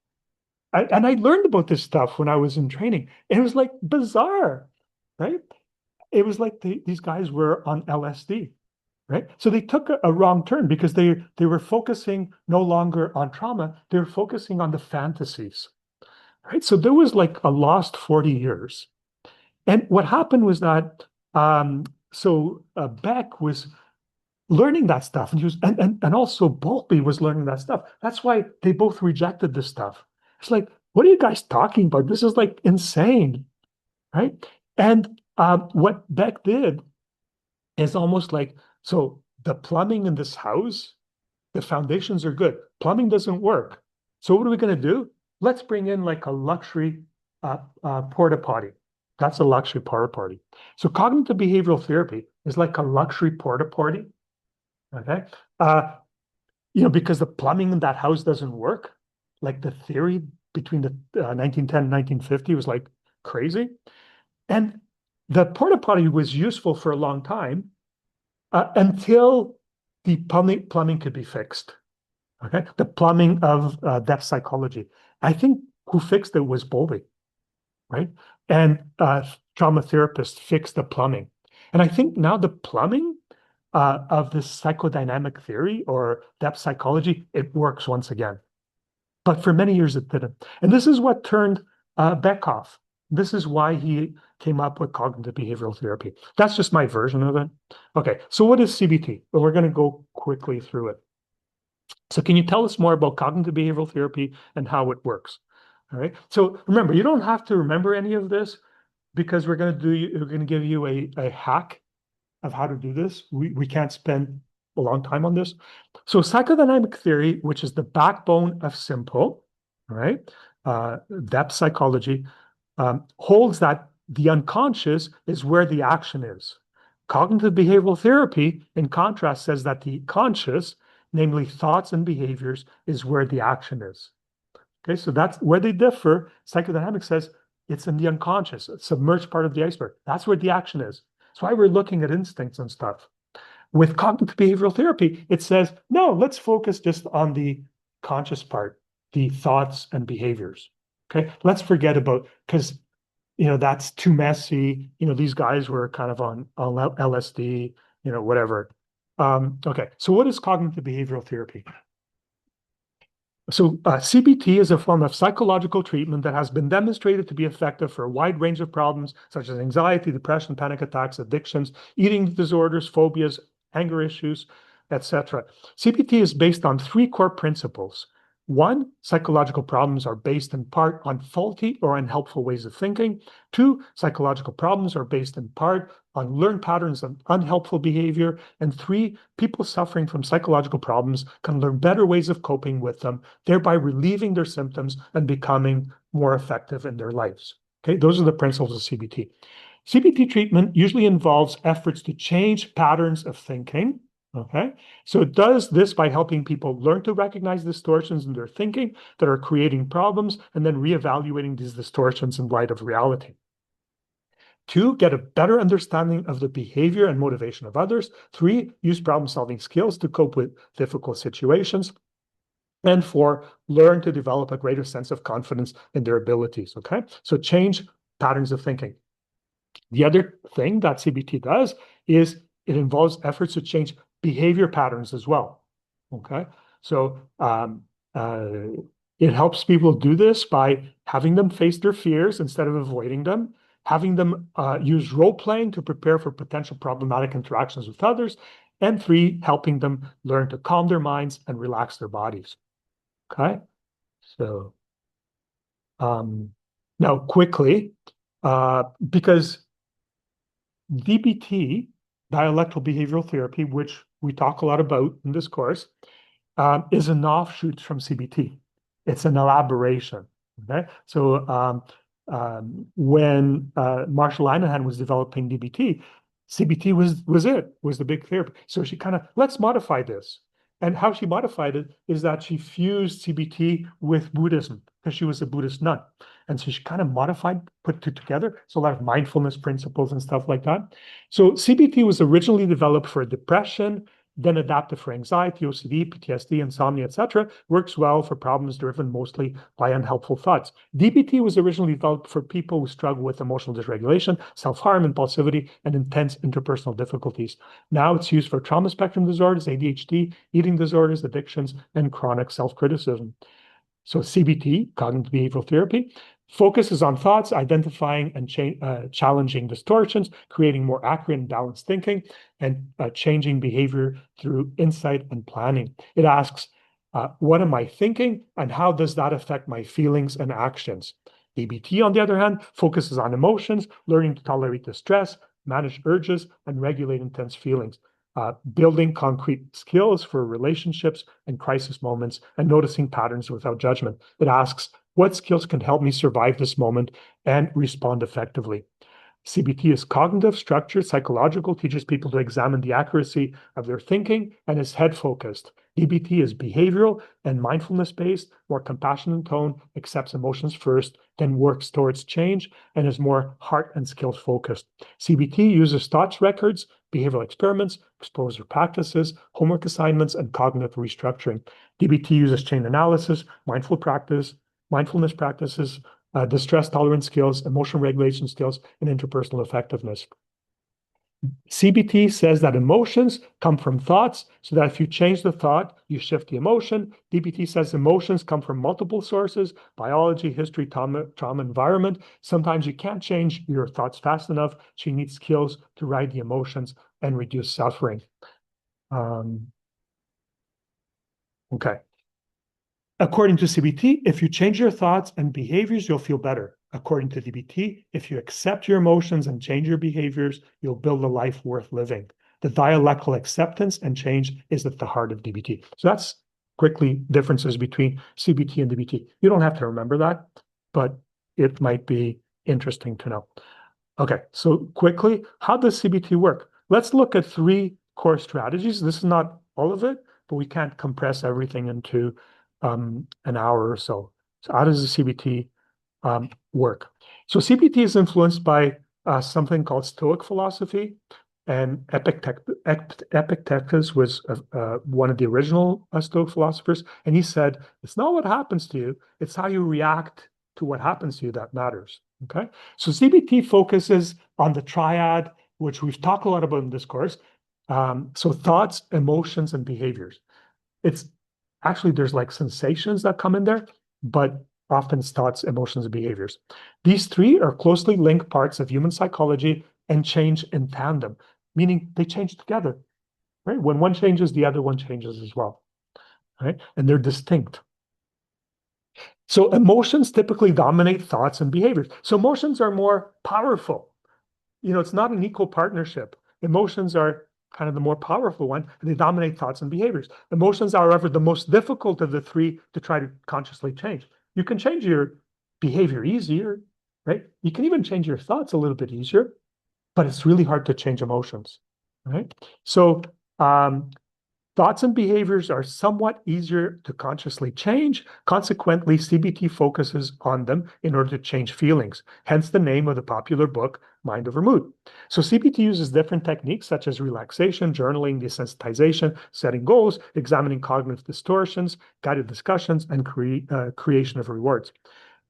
And I learned about this stuff when I was in training. And it was like bizarre, right? it was like these guys were on LSD, right? So they took a wrong turn because they were focusing no longer on trauma, they were focusing on the fantasies, right? So there was like a lost 40 years. And what happened was that Beck was learning that stuff, and he was and also Bowlby was learning that stuff. That's why they both rejected this stuff. It's like, what are you guys talking about? This is like insane, right? And what Beck did is almost like, so the plumbing in this house, the foundations are good. Plumbing doesn't work. So what are we going to do? Let's bring in like a luxury porta potty. That's a luxury porta potty. So cognitive behavioral therapy is like a luxury porta potty. Okay. Because the plumbing in that house doesn't work. Like the theory between the 1910 and 1950 was like crazy. And the porta potty was useful for a long time until the plumbing could be fixed. Okay, the plumbing of depth psychology. I think who fixed it was Bowlby, right? And trauma therapists fixed the plumbing. And I think now the plumbing of this psychodynamic theory or depth psychology, it works once again. But for many years it didn't. And this is what turned Beck off. This is why he came up with cognitive behavioral therapy. That's just my version of it. Okay, so what is CBT? Well, we're going to go quickly through it. So can you tell us more about cognitive behavioral therapy and how it works? All right. So remember, you don't have to remember any of this because we're going to give you a hack of how to do this. We can't spend a long time on this. So psychodynamic theory, which is the backbone of SIMPL, right? Depth psychology, holds that the unconscious is where the action is. Cognitive behavioral therapy, in contrast, says that the conscious, namely thoughts and behaviors, is where the action is. Okay, so that's where they differ. Psychodynamics says it's in the unconscious, a submerged part of the iceberg. That's where the action is. That's why we're looking at instincts and stuff. With cognitive behavioral therapy, it says, no, let's focus just on the conscious part, the thoughts and behaviors. Okay, let's forget about, because that's too messy. These guys were kind of on LSD, whatever. Okay, so what is cognitive behavioral therapy? So CBT is a form of psychological treatment that has been demonstrated to be effective for a wide range of problems such as anxiety, depression, panic attacks, addictions, eating disorders, phobias, anger issues, etc. CBT is based on three core principles. One, psychological problems are based in part on faulty or unhelpful ways of thinking. Two, psychological problems are based in part on learned patterns of unhelpful behavior. And three, people suffering from psychological problems can learn better ways of coping with them, thereby relieving their symptoms and becoming more effective in their lives. Okay, those are the principles of CBT. CBT treatment usually involves efforts to change patterns of thinking. Okay, so it does this by helping people learn to recognize distortions in their thinking that are creating problems and then reevaluating these distortions in light of reality. Two, get a better understanding of the behavior and motivation of others. Three, use problem-solving skills to cope with difficult situations. And four, learn to develop a greater sense of confidence in their abilities. Okay, so change patterns of thinking. The other thing that CBT does is it involves efforts to change behavior patterns as well. Okay, so it helps people do this by having them face their fears instead of avoiding them, having them use role playing to prepare for potential problematic interactions with others, and three, helping them learn to calm their minds and relax their bodies. Okay, so now quickly, because DBT, dialectical behavioral therapy, which we talk a lot about in this course, is an offshoot from CBT. It's an elaboration. Okay, so when Marshall Linehan was developing DBT, CBT was the big therapy. So she kind of, let's modify this. And how she modified it is that she fused CBT with Buddhism because she was a Buddhist nun. And so she kind of put it together. So a lot of mindfulness principles and stuff like that. So CBT was originally developed for depression, then adaptive for anxiety, OCD, PTSD, insomnia, etc., works well for problems driven mostly by unhelpful thoughts. DBT was originally developed for people who struggle with emotional dysregulation, self-harm, impulsivity, and intense interpersonal difficulties. Now it's used for trauma spectrum disorders, ADHD, eating disorders, addictions, and chronic self-criticism. So CBT, cognitive behavioral therapy, focuses on thoughts, identifying and challenging distortions, creating more accurate and balanced thinking, and changing behavior through insight and planning. It asks, what am I thinking, and how does that affect my feelings and actions? DBT, on the other hand, focuses on emotions, learning to tolerate distress, manage urges, and regulate intense feelings. Building concrete skills for relationships and crisis moments, and noticing patterns without judgment. It asks, what skills can help me survive this moment and respond effectively? CBT is cognitive, structured, psychological, teaches people to examine the accuracy of their thinking, and is head-focused. DBT is behavioral and mindfulness-based, more compassionate tone, accepts emotions first, then works towards change, and is more heart and skills focused. CBT uses thoughts records, behavioral experiments, exposure practices, homework assignments, and cognitive restructuring. DBT uses chain analysis, mindfulness practices, distress tolerance skills, emotional regulation skills, and interpersonal effectiveness. CBT says that emotions come from thoughts, so that if you change the thought, you shift the emotion. DBT says emotions come from multiple sources: biology, history, trauma, environment. Sometimes you can't change your thoughts fast enough, so you need skills to ride the emotions and reduce suffering. Okay. According to CBT, if you change your thoughts and behaviors, you'll feel better. According to DBT, if you accept your emotions and change your behaviors, you'll build a life worth living. The dialectical acceptance and change is at the heart of DBT. So that's quickly differences between CBT and DBT. You don't have to remember that, but it might be interesting to know. Okay, so quickly, how does CBT work? Let's look at 3 core strategies. This is not all of it, but we can't compress everything into an hour or so. So how does the CBT work? So CBT is influenced by something called Stoic philosophy, and Epictetus was one of the original Stoic philosophers, and he said, it's not what happens to you, it's how you react to what happens to you that matters, okay? So CBT focuses on the triad, which we've talked a lot about in this course. So thoughts, emotions, and behaviors. Actually, there's like sensations that come in there, but often it's thoughts, emotions, and behaviors. These 3 are closely linked parts of human psychology and change in tandem, meaning they change together, right? When one changes, the other one changes as well, right? And they're distinct. So emotions typically dominate thoughts and behaviors. So emotions are more powerful. It's not an equal partnership. Emotions are kind of the more powerful one, and they dominate thoughts and behaviors. Emotions are, however, the most difficult of the 3 to try to consciously change. You can change your behavior easier, right? You can even change your thoughts a little bit easier, but it's really hard to change emotions, right? So thoughts and behaviors are somewhat easier to consciously change. Consequently, CBT focuses on them in order to change feelings, hence the name of the popular book, Mind Over Mood. So CBT uses different techniques such as relaxation, journaling, desensitization, setting goals, examining cognitive distortions, guided discussions, and creation of rewards.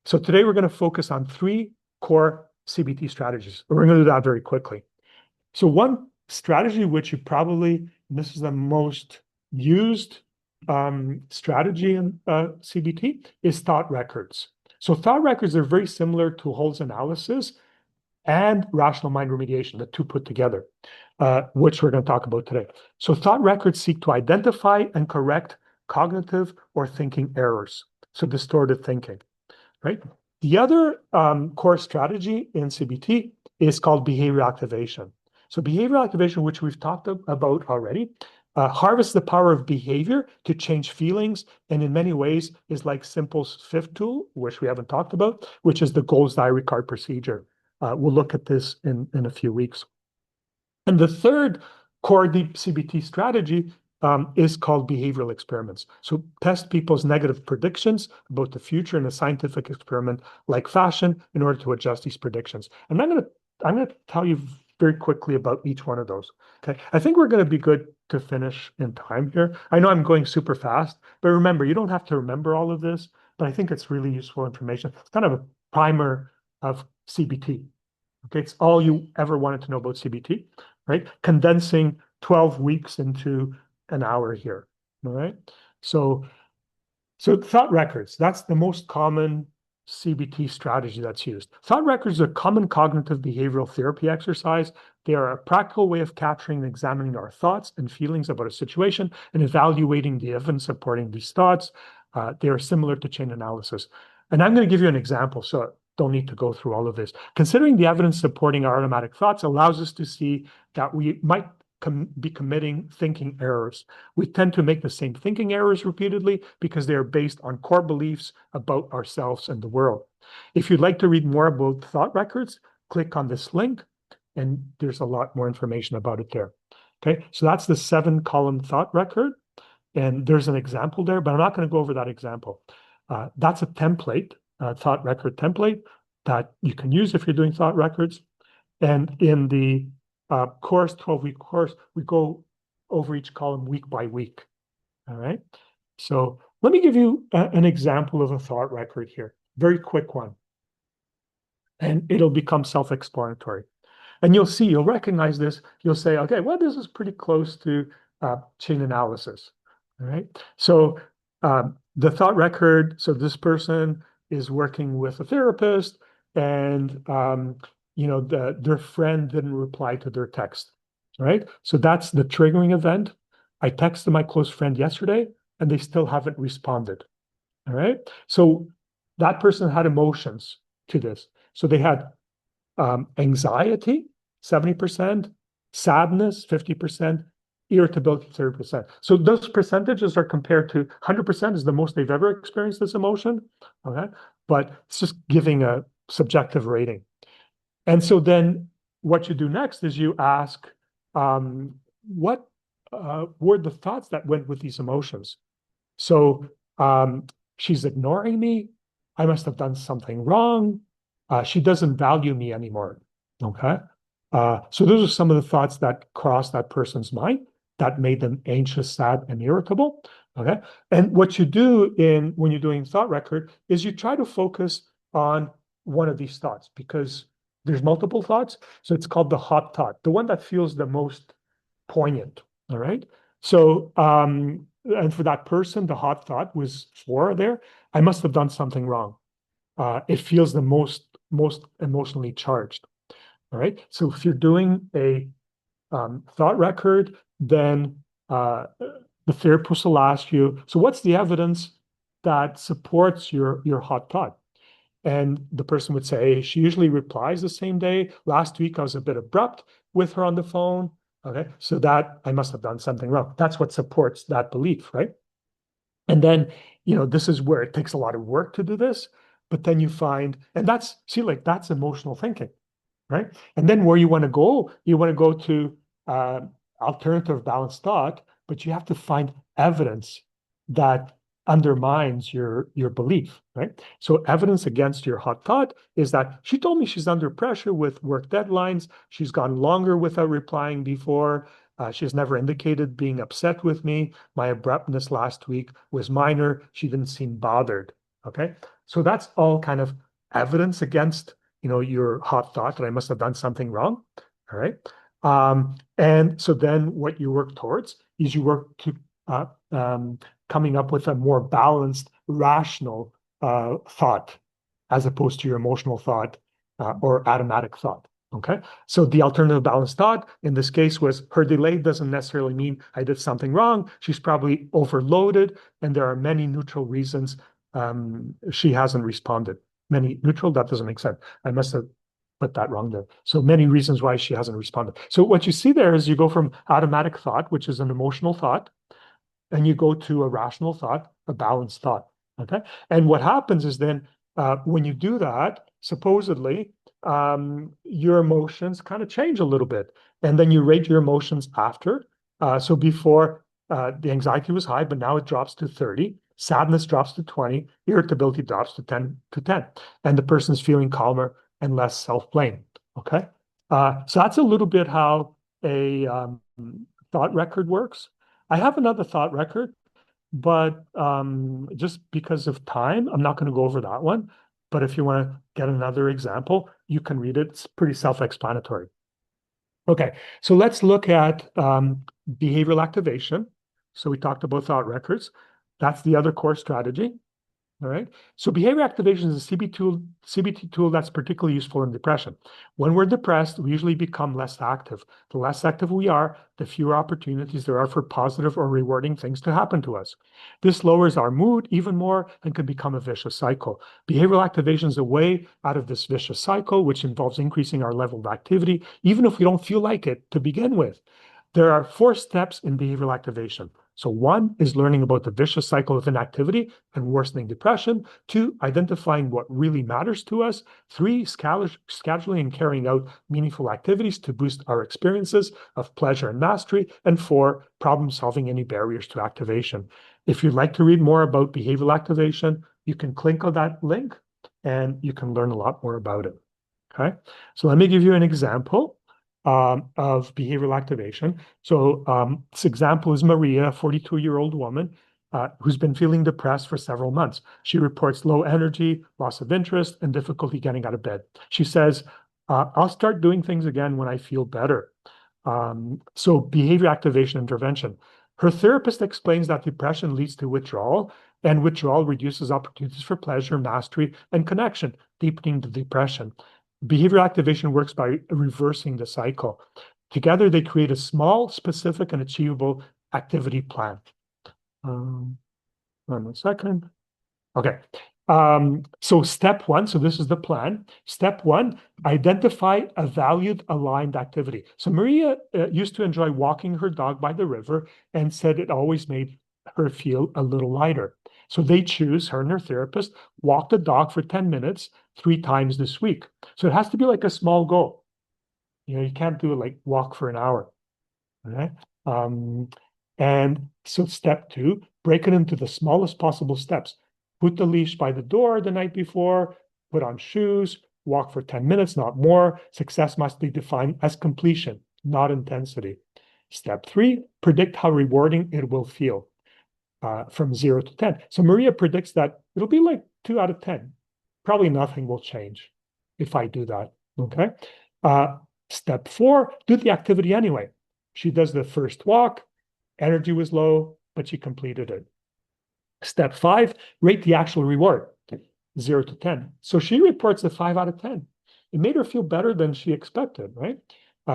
So today we're going to focus on 3 core CBT strategies. We're going to do that very quickly. So one strategy which you probably, this is the most used strategy in CBT, is thought records. So thought records are very similar to Hull's analysis and rational mind remediation, the 2 put together, which we're going to talk about today. So thought records seek to identify and correct cognitive or thinking errors, so distorted thinking, right? The other core strategy in CBT is called behavioral activation. So behavioral activation, which we've talked about already, harvests the power of behavior to change feelings, and in many ways is like Simple's 5th tool, which we haven't talked about, which is the goals diary card procedure. We'll look at this in a few weeks. And the third core deep CBT strategy is called behavioral experiments. So test people's negative predictions about the future in a scientific experiment like fashion in order to adjust these predictions. And I'm going to tell you very quickly about each one of those. Okay. I think we're going to be good to finish in time here. I know I'm going super fast, but remember, you don't have to remember all of this, but I think it's really useful information. It's kind of a primer of CBT. Okay. It's all you ever wanted to know about CBT, right? Condensing 12 weeks into an hour here. All right. So thought records, that's the most common CBT strategy that's used. Thought records are a common cognitive behavioral therapy exercise. They are a practical way of capturing and examining our thoughts and feelings about a situation and evaluating the evidence supporting these thoughts. They are similar to chain analysis. And I'm going to give you an example, so don't need to go through all of this. Considering the evidence supporting our automatic thoughts allows us to see that we might be committing thinking errors. We tend to make the same thinking errors repeatedly because they are based on core beliefs about ourselves and the world. If you'd like to read more about thought records, click on this link and there's a lot more information about it there. Okay, so that's the 7-column thought record. And there's an example there, but I'm not going to go over that example. That's a template, thought record template that you can use if you're doing thought records. And in the course, 12-week course, we go over each column week by week. All right. So let me give you an example of a thought record here. Very quick one. And it'll become self-explanatory. And you'll recognize this. You'll say, okay, well, this is pretty close to chain analysis. All right. So the thought record, so this person is working with a therapist and their friend didn't reply to their text, right? So that's the triggering event. I texted my close friend yesterday and they still haven't responded, all right? So that person had emotions to this. So they had anxiety, 70%, sadness, 50%, irritability, 30%. So those percentages are compared to 100% is the most they've ever experienced this emotion, okay? But it's just giving a subjective rating. And so then what you do next is you ask, what were the thoughts that went with these emotions? So she's ignoring me. I must have done something wrong. She doesn't value me anymore. Okay. So those are some of the thoughts that crossed that person's mind that made them anxious, sad, and irritable. Okay. And what you do when you're doing thought record is you try to focus on one of these thoughts because there's multiple thoughts. So it's called the hot thought, the one that feels the most poignant. All right. So, and for that person, the hot thought was 4 there. I must have done something wrong. It feels the most emotionally charged. All right. So if you're doing a thought record, then the therapist will ask you, so what's the evidence that supports your hot thought? And the person would say, she usually replies the same day. Last week, I was a bit abrupt with her on the phone. Okay, so that I must have done something wrong. That's what supports that belief, right? And then, this is where it takes a lot of work to do this. But then you find, and that's emotional thinking, right? And then where you want to go to alternative balanced thought, but you have to find evidence that undermines your belief, right? So evidence against your hot thought is that she told me she's under pressure with work deadlines. She's gone longer without replying before. She's never indicated being upset with me. My abruptness last week was minor. She didn't seem bothered. Okay. So that's all kind of evidence against, your hot thought that I must have done something wrong. All right. And so then what you work towards is you work to coming up with a more balanced, rational thought as opposed to your emotional thought or automatic thought. Okay. So the alternative balanced thought in this case was her delay doesn't necessarily mean I did something wrong. She's probably overloaded and there are many neutral reasons she hasn't responded. Many neutral, that doesn't make sense. I must have put that wrong there. So many reasons why she hasn't responded. So what you see there is you go from automatic thought, which is an emotional thought, and you go to a rational thought, a balanced thought. Okay. And what happens is then when you do that, supposedly your emotions kind of change a little bit. And then you rate your emotions after. So before the anxiety was high, but now it drops to 30. Sadness drops to 20. Irritability drops to 10. And the person's feeling calmer and less self-blame. Okay. So that's a little bit how a thought record works. I have another thought record, but just because of time, I'm not going to go over that one. But if you want to get another example, you can read it. It's pretty self-explanatory. Okay, so let's look at behavioral activation. So we talked about thought records. That's the other core strategy. All right. So behavior activation is a CBT tool that's particularly useful in depression. When we're depressed, we usually become less active. The less active we are, the fewer opportunities there are for positive or rewarding things to happen to us. This lowers our mood even more and can become a vicious cycle. Behavioral activation is a way out of this vicious cycle, which involves increasing our level of activity, even if we don't feel like it to begin with. There are 4 steps in behavioral activation. So 1 is learning about the vicious cycle of inactivity and worsening depression. 2, identifying what really matters to us. 3, scheduling and carrying out meaningful activities to boost our experiences of pleasure and mastery. And 4, problem solving any barriers to activation. If you'd like to read more about behavioral activation, you can click on that link and you can learn a lot more about it. Okay, so let me give you an example of behavioral activation. So this example is Maria, a 42-year-old woman who's been feeling depressed for several months. She reports low energy, loss of interest, and difficulty getting out of bed. She says, I'll start doing things again when I feel better. So behavior activation intervention. Her therapist explains that depression leads to withdrawal, and withdrawal reduces opportunities for pleasure, mastery, and connection, deepening the depression. Behavior activation works by reversing the cycle. Together, they create a small, specific, and achievable activity plan. 1 second. Okay. So step 1, so this is the plan. Step 1, identify a valued aligned activity. So Maria used to enjoy walking her dog by the river and said it always made her feel a little lighter. So they choose, her and her therapist, walk the dog for 10 minutes 3 times this week. So it has to be like a small goal. You can't do it like walk for an hour. Okay. And so step 2, break it into the smallest possible steps. Put the leash by the door the night before, put on shoes, walk for 10 minutes, not more. Success must be defined as completion, not intensity. Step 3, predict how rewarding it will feel from 0 to 10. So Maria predicts that it'll be like 2 out of 10. Probably nothing will change if I do that. Okay. Step 4, do the activity anyway. She does the first walk. Energy was low, but she completed it. Step 5, rate the actual reward, 0 to 10. So she reports a 5 out of 10. It made her feel better than she expected, right?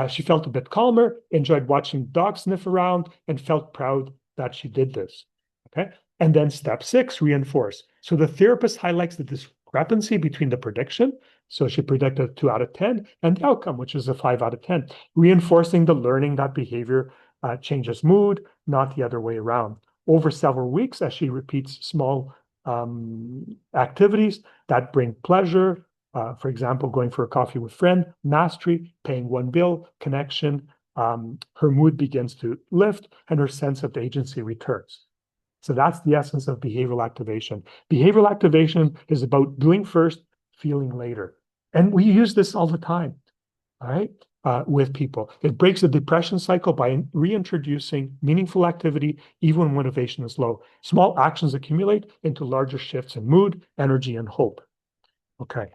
She felt a bit calmer, enjoyed watching dogs sniff around, and felt proud that she did this. Okay. And then step 6, reinforce. So the therapist highlights the discrepancy between the prediction. So she predicted 2 out of 10 and the outcome, which is a 5 out of 10, reinforcing the learning that behavior changes mood, not the other way around. Over several weeks, as she repeats small activities that bring pleasure, for example, going for a coffee with a friend, mastery, paying 1 bill, connection, her mood begins to lift and her sense of agency returns. So that's the essence of behavioral activation. Behavioral activation is about doing first, feeling later. And we use this all the time, all right, with people. It breaks the depression cycle by reintroducing meaningful activity, even when motivation is low. Small actions accumulate into larger shifts in mood, energy, and hope. Okay,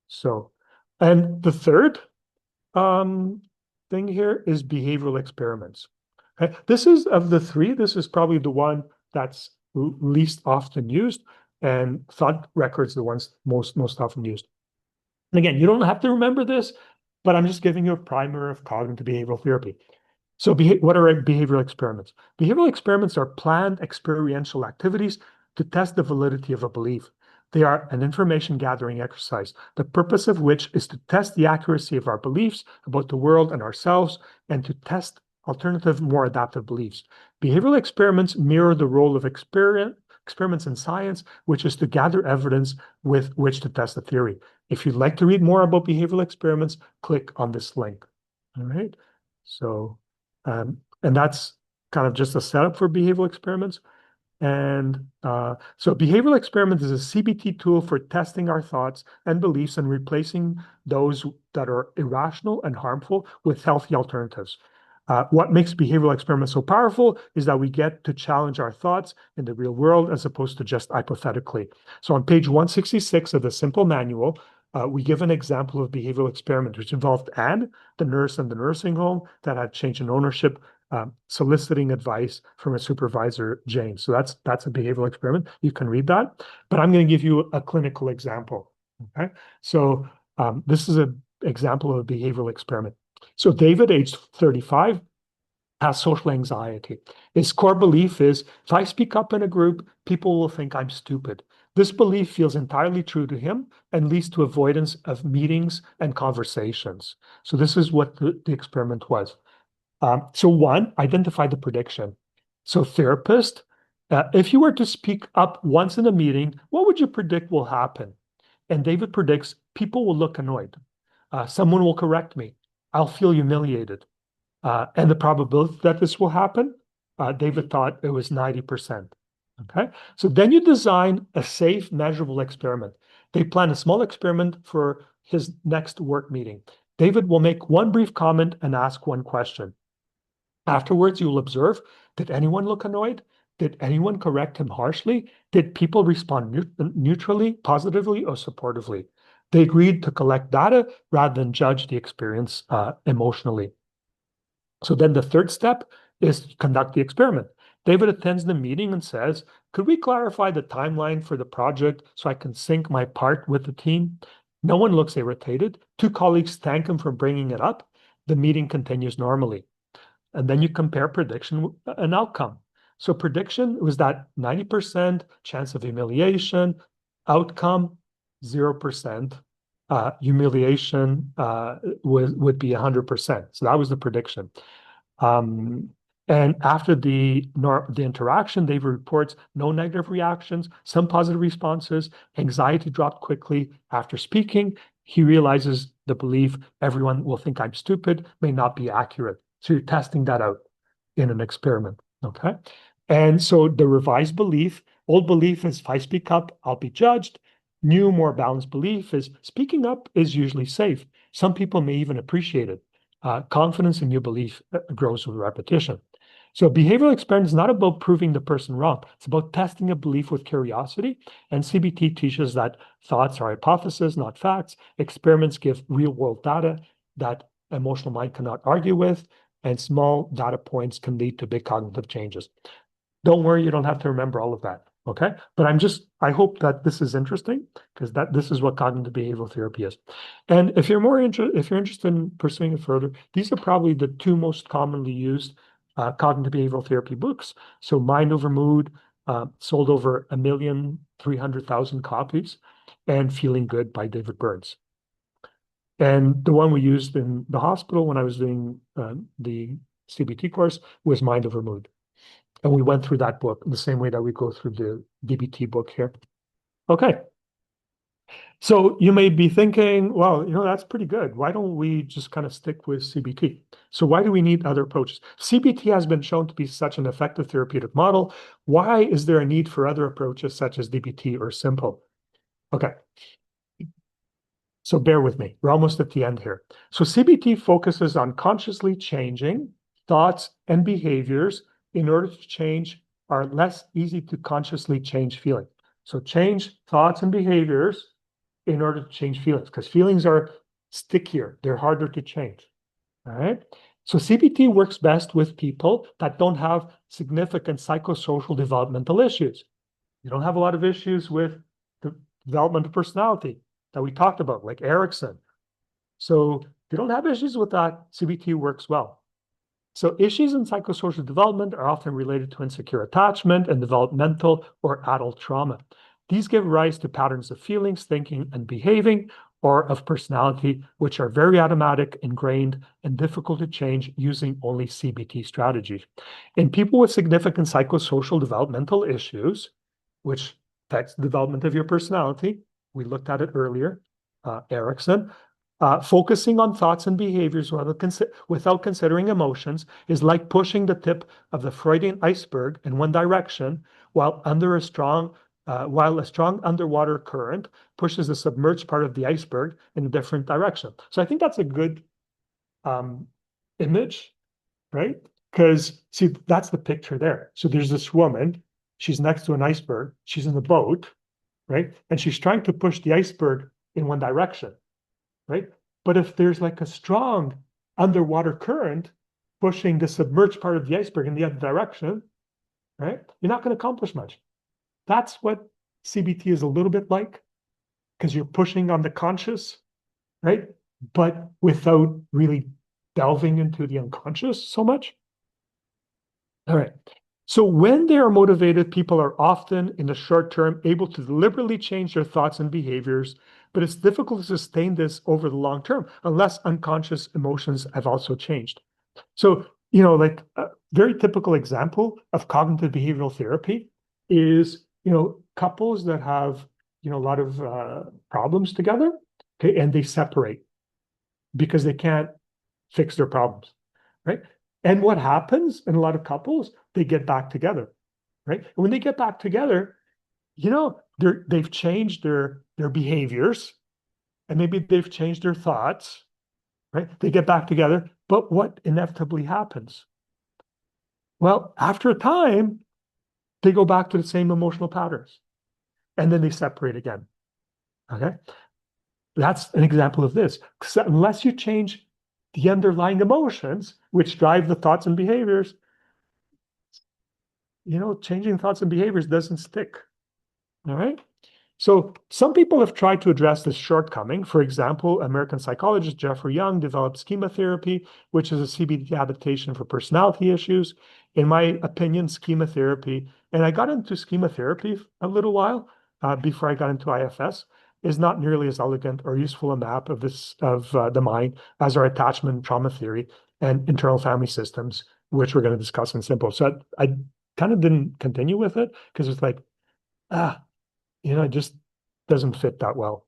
so, and the third thing here is behavioral experiments. Okay? This is, of the 3, this is probably the one that's least often used, and thought records the ones most often used. And again, you don't have to remember this, but I'm just giving you a primer of cognitive behavioral therapy. So what are behavioral experiments? Behavioral experiments are planned experiential activities to test the validity of a belief. They are an information gathering exercise, the purpose of which is to test the accuracy of our beliefs about the world and ourselves, and to test alternative, more adaptive beliefs. Behavioral experiments mirror the role of experiments in science, which is to gather evidence with which to test a theory. If you'd like to read more about behavioral experiments, click on this link. All right. So, and that's kind of just a setup for behavioral experiments. And so behavioral experiment is a CBT tool for testing our thoughts and beliefs and replacing those that are irrational and harmful with healthy alternatives. What makes behavioral experiments so powerful is that we get to challenge our thoughts in the real world as opposed to just hypothetically. So on page 166 of the simple manual, we give an example of behavioral experiment, which involved Anne, the nurse in the nursing home that had change in ownership, soliciting advice from a supervisor, James. So that's a behavioral experiment. You can read that, but I'm going to give you a clinical example. Okay, so this is an example of a behavioral experiment. So David, aged 35, has social anxiety. His core belief is, if I speak up in a group, people will think I'm stupid. This belief feels entirely true to him and leads to avoidance of meetings and conversations. So this is what the experiment was. So one, identify the prediction. So therapist, if you were to speak up once in a meeting, what would you predict will happen? And David predicts people will look annoyed. Someone will correct me. I'll feel humiliated. And the probability that this will happen, David thought it was 90%. Okay, so then you design a safe, measurable experiment. They plan a small experiment for his next work meeting. David will make one brief comment and ask one question. Afterwards, you will observe, did anyone look annoyed? Did anyone correct him harshly? Did people respond neutrally, positively, or supportively? They agreed to collect data rather than judge the experience emotionally. So then the third step is to conduct the experiment. David attends the meeting and says, could we clarify the timeline for the project so I can sync my part with the team? No one looks irritated. Two colleagues thank him for bringing it up. The meeting continues normally. And then you compare prediction and outcome. So prediction was that 90% chance of humiliation, outcome 0%, humiliation would be 100%. So that was the prediction. And after the interaction, David reports no negative reactions, some positive responses, anxiety dropped quickly after speaking. He realizes the belief everyone will think I'm stupid may not be accurate. So you're testing that out in an experiment, okay? And so the revised belief, old belief is if I speak up, I'll be judged. New, more balanced belief is speaking up is usually safe. Some people may even appreciate it. Confidence in your belief grows with repetition. So behavioral experiment is not about proving the person wrong. It's about testing a belief with curiosity. And CBT teaches that thoughts are hypotheses, not facts. Experiments give real-world data that emotional mind cannot argue with, and small data points can lead to big cognitive changes. Don't worry, you don't have to remember all of that, okay? But I hope that this is interesting because this is what cognitive behavioral therapy is. And if you're interested in pursuing it further, these are probably the two most commonly used cognitive behavioral therapy books. So Mind Over Mood sold over 1,300,000 copies, and Feeling Good by David Burns. And the one we used in the hospital when I was doing the CBT course was Mind Over Mood. And we went through that book the same way that we go through the DBT book here. Okay. So you may be thinking, well, that's pretty good. Why don't we just kind of stick with CBT? So why do we need other approaches? CBT has been shown to be such an effective therapeutic model. Why is there a need for other approaches such as DBT or Simple? Okay. So bear with me. We're almost at the end here. So CBT focuses on consciously changing thoughts and behaviors in order to change our less easy to consciously change feelings. So change thoughts and behaviors in order to change feelings, because feelings are stickier. They're harder to change. All right. So CBT works best with people that don't have significant psychosocial developmental issues. You don't have a lot of issues with the development of personality that we talked about, like Erikson. So if you don't have issues with that, CBT works well. So issues in psychosocial development are often related to insecure attachment and developmental or adult trauma. These give rise to patterns of feelings, thinking, and behaving, or of personality, which are very automatic, ingrained, and difficult to change using only CBT strategies. In people with significant psychosocial developmental issues, which affects the development of your personality, we looked at it earlier, Erikson, Focusing on thoughts and behaviors without considering emotions is like pushing the tip of the Freudian iceberg in one direction while a strong underwater current pushes the submerged part of the iceberg in a different direction. So I think that's a good image, right? Because see, that's the picture there. So there's this woman, she's next to an iceberg, she's in a boat, right? And she's trying to push the iceberg in one direction, right? But if there's like a strong underwater current pushing the submerged part of the iceberg in the other direction, right? You're not going to accomplish much. That's what CBT is a little bit like, because you're pushing on the conscious, right? But without really delving into the unconscious so much. All right. So when they are motivated, people are often in the short term able to deliberately change their thoughts and behaviors, but it's difficult to sustain this over the long term unless unconscious emotions have also changed. So, like a very typical example of cognitive behavioral therapy is, couples that have, a lot of problems together, okay, and they separate because they can't fix their problems, right? And what happens in a lot of couples, they get back together, right? And when they get back together, they've changed their behaviors, and maybe they've changed their thoughts, right? They get back together, but what inevitably happens? Well, after a time, they go back to the same emotional patterns, and then they separate again. Okay, that's an example of this. So unless you change the underlying emotions, which drive the thoughts and behaviors, changing thoughts and behaviors doesn't stick. All right. So some people have tried to address this shortcoming. For example, American psychologist Jeffrey Young developed schema therapy, which is a CBT adaptation for personality issues. In my opinion, schema therapy, and I got into schema therapy a little while before I got into IFS, is not nearly as elegant or useful a map of the mind as our attachment trauma theory and internal family systems, which we're going to discuss in Simple. So I kind of didn't continue with it because it's like, it just doesn't fit that well.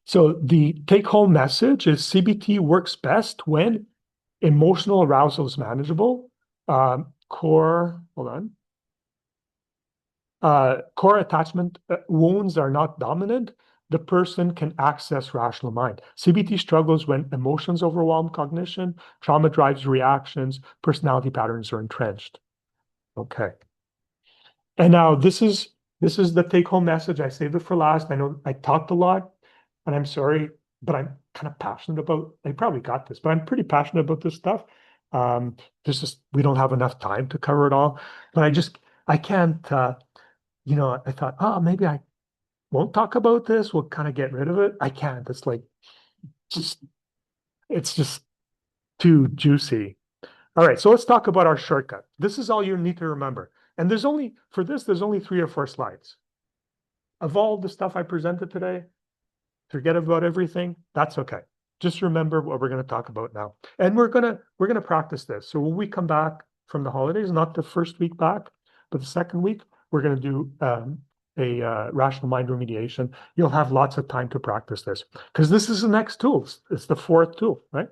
So the take-home message is CBT works best when emotional arousal is manageable. Core attachment wounds are not dominant. The person can access rational mind. CBT struggles when emotions overwhelm cognition, trauma drives reactions, personality patterns are entrenched. Okay. And now this is the take-home message. I saved it for last. I know I talked a lot, and I'm sorry, but I'm kind of passionate about, I probably got this, but I'm pretty passionate about this stuff. We don't have enough time to cover it all, but I can't, I thought, oh, maybe I won't talk about this. We'll kind of get rid of it. I can't. It's like, it's just too juicy. All right, so let's talk about our shortcut. This is all you need to remember. And there's only 3 or 4 slides. Of all the stuff I presented today, forget about everything. That's okay. Just remember what we're going to talk about now. And we're gonna practice this. So when we come back from the holidays, not the first week back, but the second week, we're going to do a rational mind remediation. You'll have lots of time to practice this because this is the next tool. It's the 4th tool, right?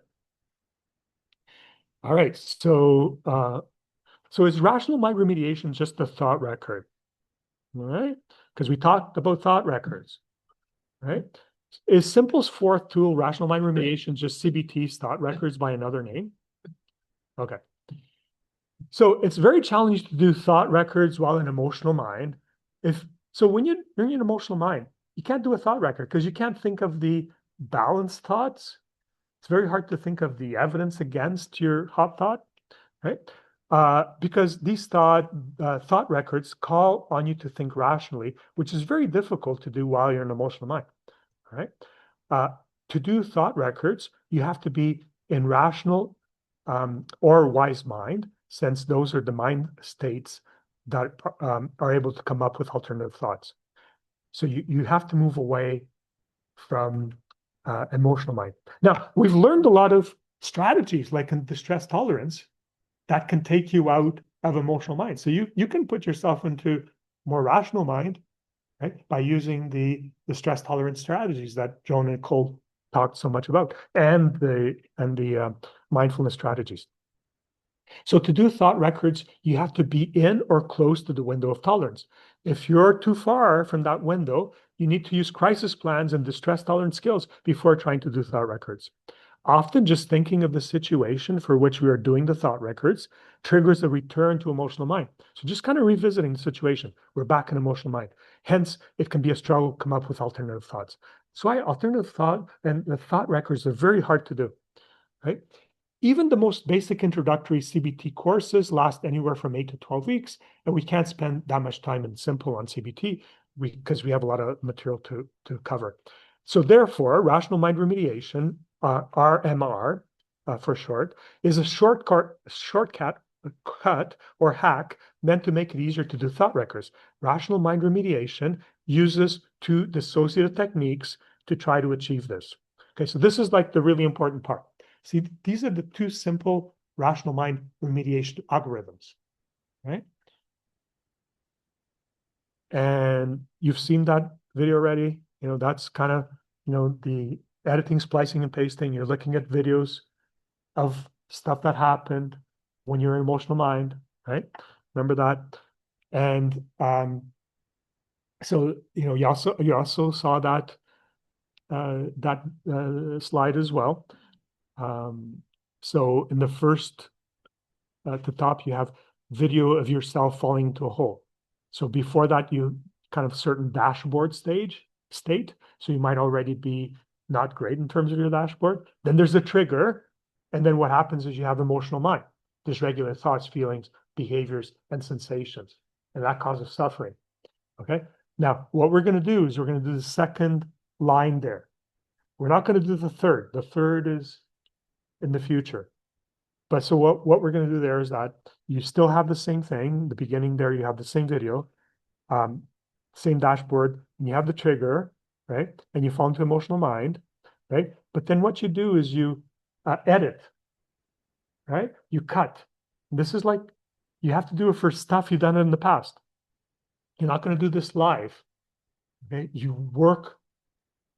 All right, so is rational mind remediation just a thought record? All right, because we talked about thought records, right? Is Simple's 4th tool, rational mind remediation, just CBT's thought records by another name? Okay. So it's very challenging to do thought records while in emotional mind. When you're in an emotional mind, you can't do a thought record because you can't think of the balanced thoughts. It's very hard to think of the evidence against your hot thought, right? Because these thought records call on you to think rationally, which is very difficult to do while you're in an emotional mind, right? To do thought records, you have to be in rational or wise mind, since those are the mind states that are able to come up with alternative thoughts. So you have to move away from emotional mind. Now, we've learned a lot of strategies like in distress tolerance that can take you out of emotional mind. So you can put yourself into more rational mind, right, by using the stress tolerance strategies that Joan and Cole talked so much about, and the mindfulness strategies. So to do thought records, you have to be in or close to the window of tolerance. If you're too far from that window, you need to use crisis plans and distress tolerance skills before trying to do thought records. Often just thinking of the situation for which we are doing the thought records triggers a return to emotional mind. So just kind of revisiting the situation, we're back in emotional mind. Hence, it can be a struggle to come up with alternative thoughts. So alternative thought and the thought records are very hard to do, right? Even the most basic introductory CBT courses last anywhere from 8 to 12 weeks, and we can't spend that much time in simple on CBT because we have a lot of material to cover. So therefore, rational mind remediation, RMR for short, is a shortcut or hack meant to make it easier to do thought records. Rational mind remediation uses two dissociative techniques to try to achieve this. Okay, so this is like the really important part. See, these are the two simple rational mind remediation algorithms, right? And you've seen that video already. You know, that's kind of, you know, the editing, splicing, and pasting. You're looking at videos of stuff that happened when you're in emotional mind, right? Remember that. And so, you know, you also saw that slide as well. So in the first, at the top, you have video of yourself falling into a hole. So before that, you kind of certain dashboard state. So you might already be not great in terms of your dashboard. Then there's a trigger. And then what happens is you have emotional mind, dysregulated thoughts, feelings, behaviors, and sensations. And that causes suffering. Okay. Now, what we're going to do is we're going to do the second line there. We're not going to do the third. The third is in the future. But so what we're going to do there is that you still have the same thing. The beginning there, you have the same video, same dashboard, and you have the trigger, right? And you fall into emotional mind, right? But then what you do is you edit, right? You cut. This is like, you have to do it for stuff you've done in the past. You're not going to do this live, okay? You work,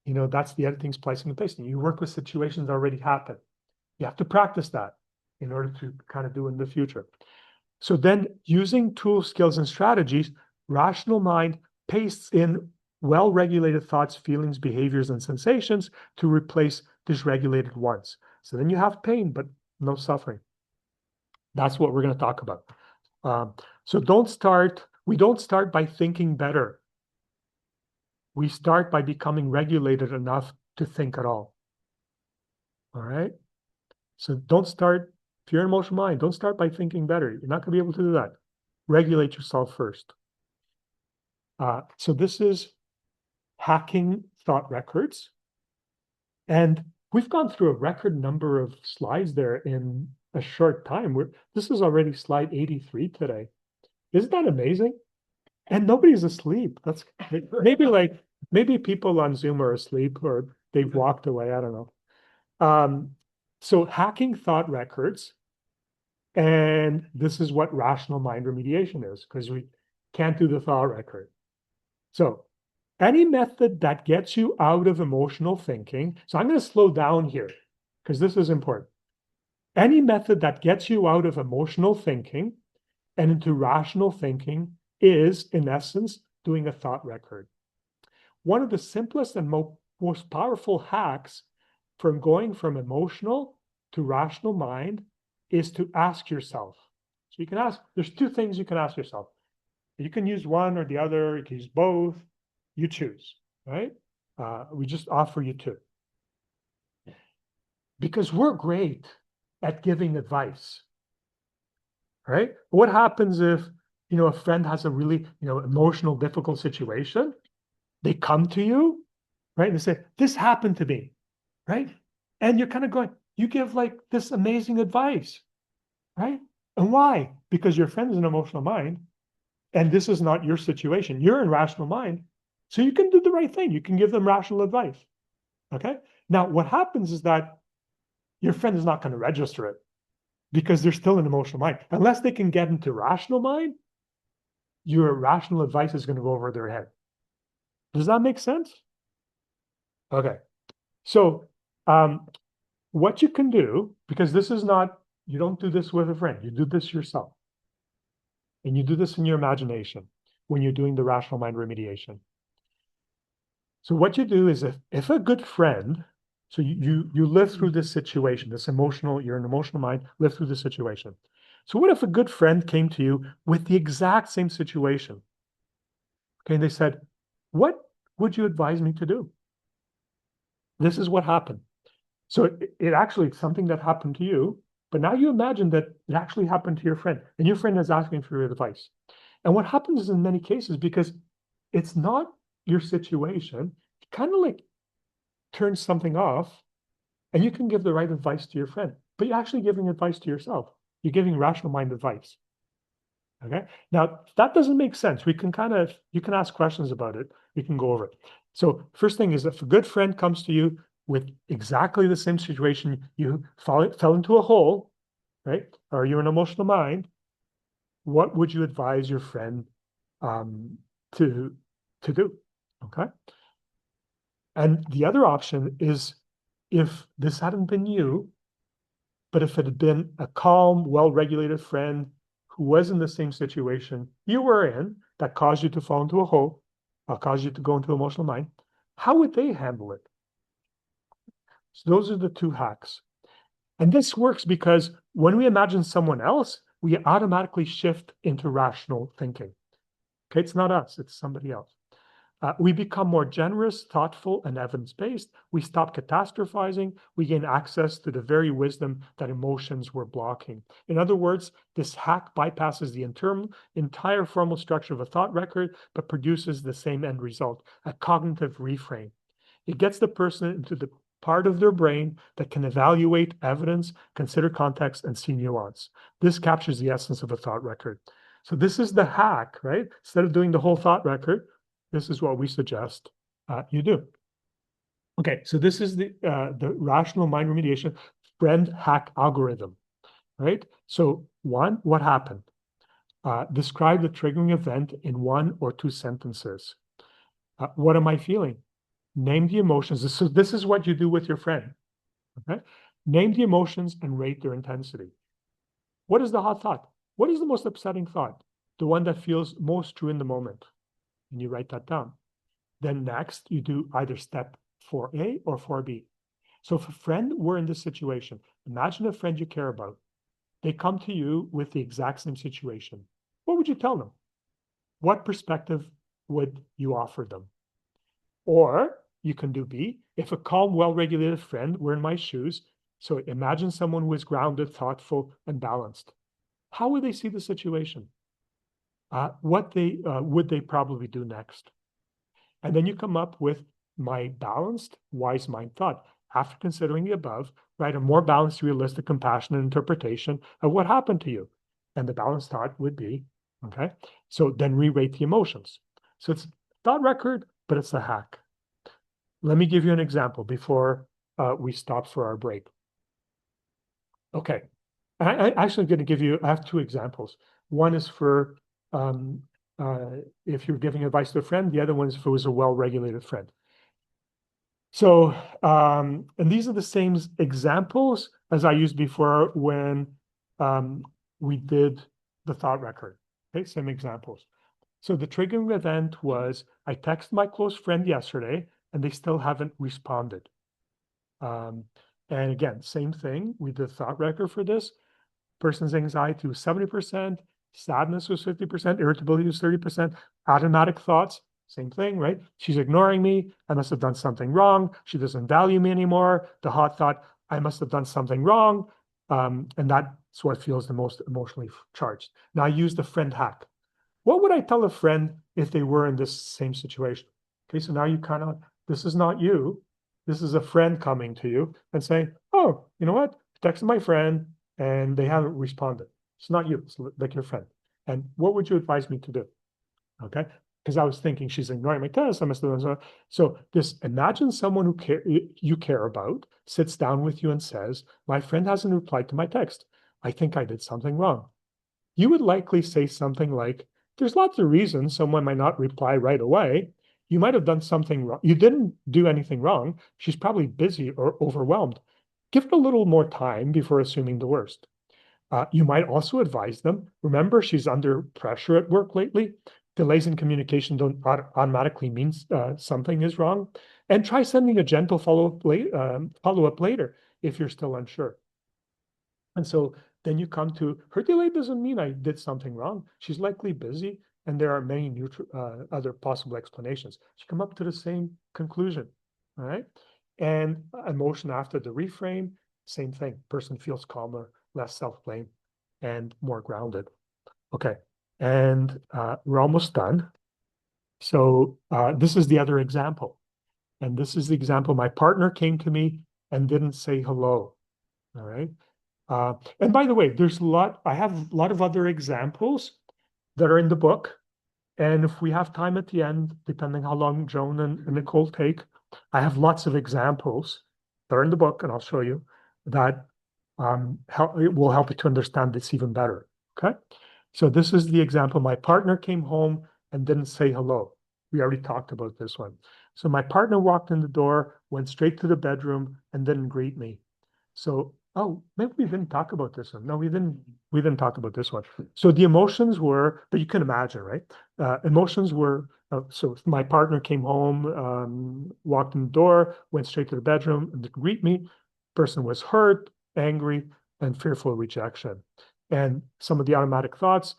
you know, that's the editing, splicing, and pasting. You work with situations that already happened. You have to practice that in order to kind of do in the future. So then using tools, skills, and strategies, rational mind pastes in well-regulated thoughts, feelings, behaviors, and sensations to replace dysregulated ones. So then you have pain, but no suffering. That's what we're going to talk about. So we don't start by thinking better. We start by becoming regulated enough to think at all. All right? So don't start, if you're in emotional mind, don't start by thinking better. You're not going to be able to do that. Regulate yourself first. So this is hacking thought records. And we've gone through a record number of slides there in a short time. This is already slide 83 today. Isn't that amazing? And nobody's asleep. That's maybe people on Zoom are asleep or they've walked away. I don't know. So hacking thought records, and this is what rational mind remediation is, because we can't do the thought record. So any method that gets you out of emotional thinking, so I'm going to slow down here, because this is important. Any method that gets you out of emotional thinking and into rational thinking is, in essence, doing a thought record. One of the simplest and most powerful hacks from going from emotional to rational mind is to ask yourself. So you can ask, there's two things you can ask yourself. You can use one or the other, you can use both, you choose, right? We just offer you two. Because we're great at giving advice, right? What happens if, you know, a friend has a really, you know, emotional, difficult situation? They come to you, right? And they say, this happened to me, right? And you're kind of going, you give like this amazing advice, right? And why? Because your friend is an emotional mind, and this is not your situation. You're in rational mind, so you can do the right thing. You can give them rational advice, okay? Now, what happens is that your friend is not going to register it because they're still in emotional mind. Unless they can get into rational mind, your rational advice is going to go over their head. Does that make sense? Okay. So What you can do, because this is not, you don't do this with a friend, you do this yourself. And you do this in your imagination when you're doing the rational mind remediation. So what you do is if a good friend, so you live through this situation, this emotional, you're an emotional mind, live through this situation. So what if a good friend came to you with the exact same situation? Okay, and they said, what would you advise me to do? This is what happened. So it actually, something that happened to you, but now you imagine that it actually happened to your friend, and your friend is asking for your advice. And what happens is in many cases, because it's not your situation, it kind of like turns something off, and you can give the right advice to your friend, but you're actually giving advice to yourself. You're giving rational mind advice. Okay. Now, if that doesn't make sense, we can you can ask questions about it. We can go over it. So first thing is, if a good friend comes to you with exactly the same situation, you fell into a hole, right? Or you're an emotional mind, what would you advise your friend to do? Okay. And the other option is, if this hadn't been you, but if it had been a calm, well-regulated friend who was in the same situation you were in that caused you to fall into a hole, caused you to go into emotional mind, how would they handle it? So those are the two hacks. And this works because when we imagine someone else, we automatically shift into rational thinking. Okay, it's not us, it's somebody else. We become more generous, thoughtful, and evidence-based. We stop catastrophizing. We gain access to the very wisdom that emotions were blocking. In other words, this hack bypasses the entire formal structure of a thought record, but produces the same end result, a cognitive reframe. It gets the person into the part of their brain that can evaluate evidence, consider context, and see nuance. This captures the essence of a thought record. So this is the hack, right? Instead of doing the whole thought record, this is what we suggest you do. Okay, so this is the rational mind remediation friend hack algorithm, right? So one, what happened? Describe the triggering event in 1 or 2 sentences. What am I feeling? Name the emotions. This is what you do with your friend. Okay, name the emotions and rate their intensity. What is the hot thought? What is the most upsetting thought? The one that feels most true in the moment. And you write that down. Then next, you do either step 4A or 4B. So if a friend were in this situation, imagine a friend you care about. They come to you with the exact same situation. What would you tell them? What perspective would you offer them? Or you can do B. If a calm, well-regulated friend were in my shoes, so imagine someone who is grounded, thoughtful, and balanced. How would they see the situation? What would they probably do next? And then you come up with my balanced, wise mind thought. After considering the above, write a more balanced, realistic, compassionate interpretation of what happened to you. And the balanced thought would be, okay, so then re-rate the emotions. So it's thought record, but it's a hack. Let me give you an example before we stop for our break. Okay, I actually going to give you, I have 2 examples. One is for if you're giving advice to a friend, the other one is if it was a well-regulated friend. So, and these are the same examples as I used before when we did the thought record. Okay, same examples. So the triggering event was, I texted my close friend yesterday and they still haven't responded. And again, same thing, we did thought record for this. Person's anxiety was 70%, sadness was 50%, irritability was 30%, automatic thoughts, same thing, right? She's ignoring me. I must have done something wrong. She doesn't value me anymore. The hot thought, I must have done something wrong. And that's what feels the most emotionally charged. Now I use the friend hack. What would I tell a friend if they were in this same situation? Okay, so now you this is not you. This is a friend coming to you and saying, oh, you know what? I texted my friend and they haven't responded. It's not you, it's like your friend. And what would you advise me to do? Okay, because I was thinking she's ignoring my text. I must have done so. Imagine someone who you care about sits down with you and says, my friend hasn't replied to my text. I think I did something wrong. You would likely say something like, there's lots of reasons someone might not reply right away. You might have done something wrong. You didn't do anything wrong. She's probably busy or overwhelmed. Give it a little more time before assuming the worst. You might also advise them, remember, she's under pressure at work lately. Delays in communication don't automatically mean something is wrong. And try sending a gentle follow-up later if you're still unsure. And so then you come to her delay doesn't mean I did something wrong. She's likely busy, and there are many other possible explanations. You come up to the same conclusion, all right? And emotion after the reframe, same thing. Person feels calmer, less self-blame, and more grounded. Okay, and we're almost done. So this is the other example. And this is the example. My partner came to me and didn't say hello, all right? And by the way, I have a lot of other examples that are in the book. And if we have time at the end, depending how long Joan and Nicole take, I have lots of examples that are in the book, and I'll show you that it will help you to understand this even better. Okay. So this is the example. My partner came home and didn't say hello. We already talked about this one. So my partner walked in the door, went straight to the bedroom, and didn't greet me. So, oh, maybe we didn't talk about this one. No, we didn't talk about this one. So the emotions were, but you can imagine, right? Emotions were, so my partner came home, walked in the door, went straight to the bedroom and didn't greet me. Person was hurt, angry, and fearful of rejection. And some of the automatic thoughts,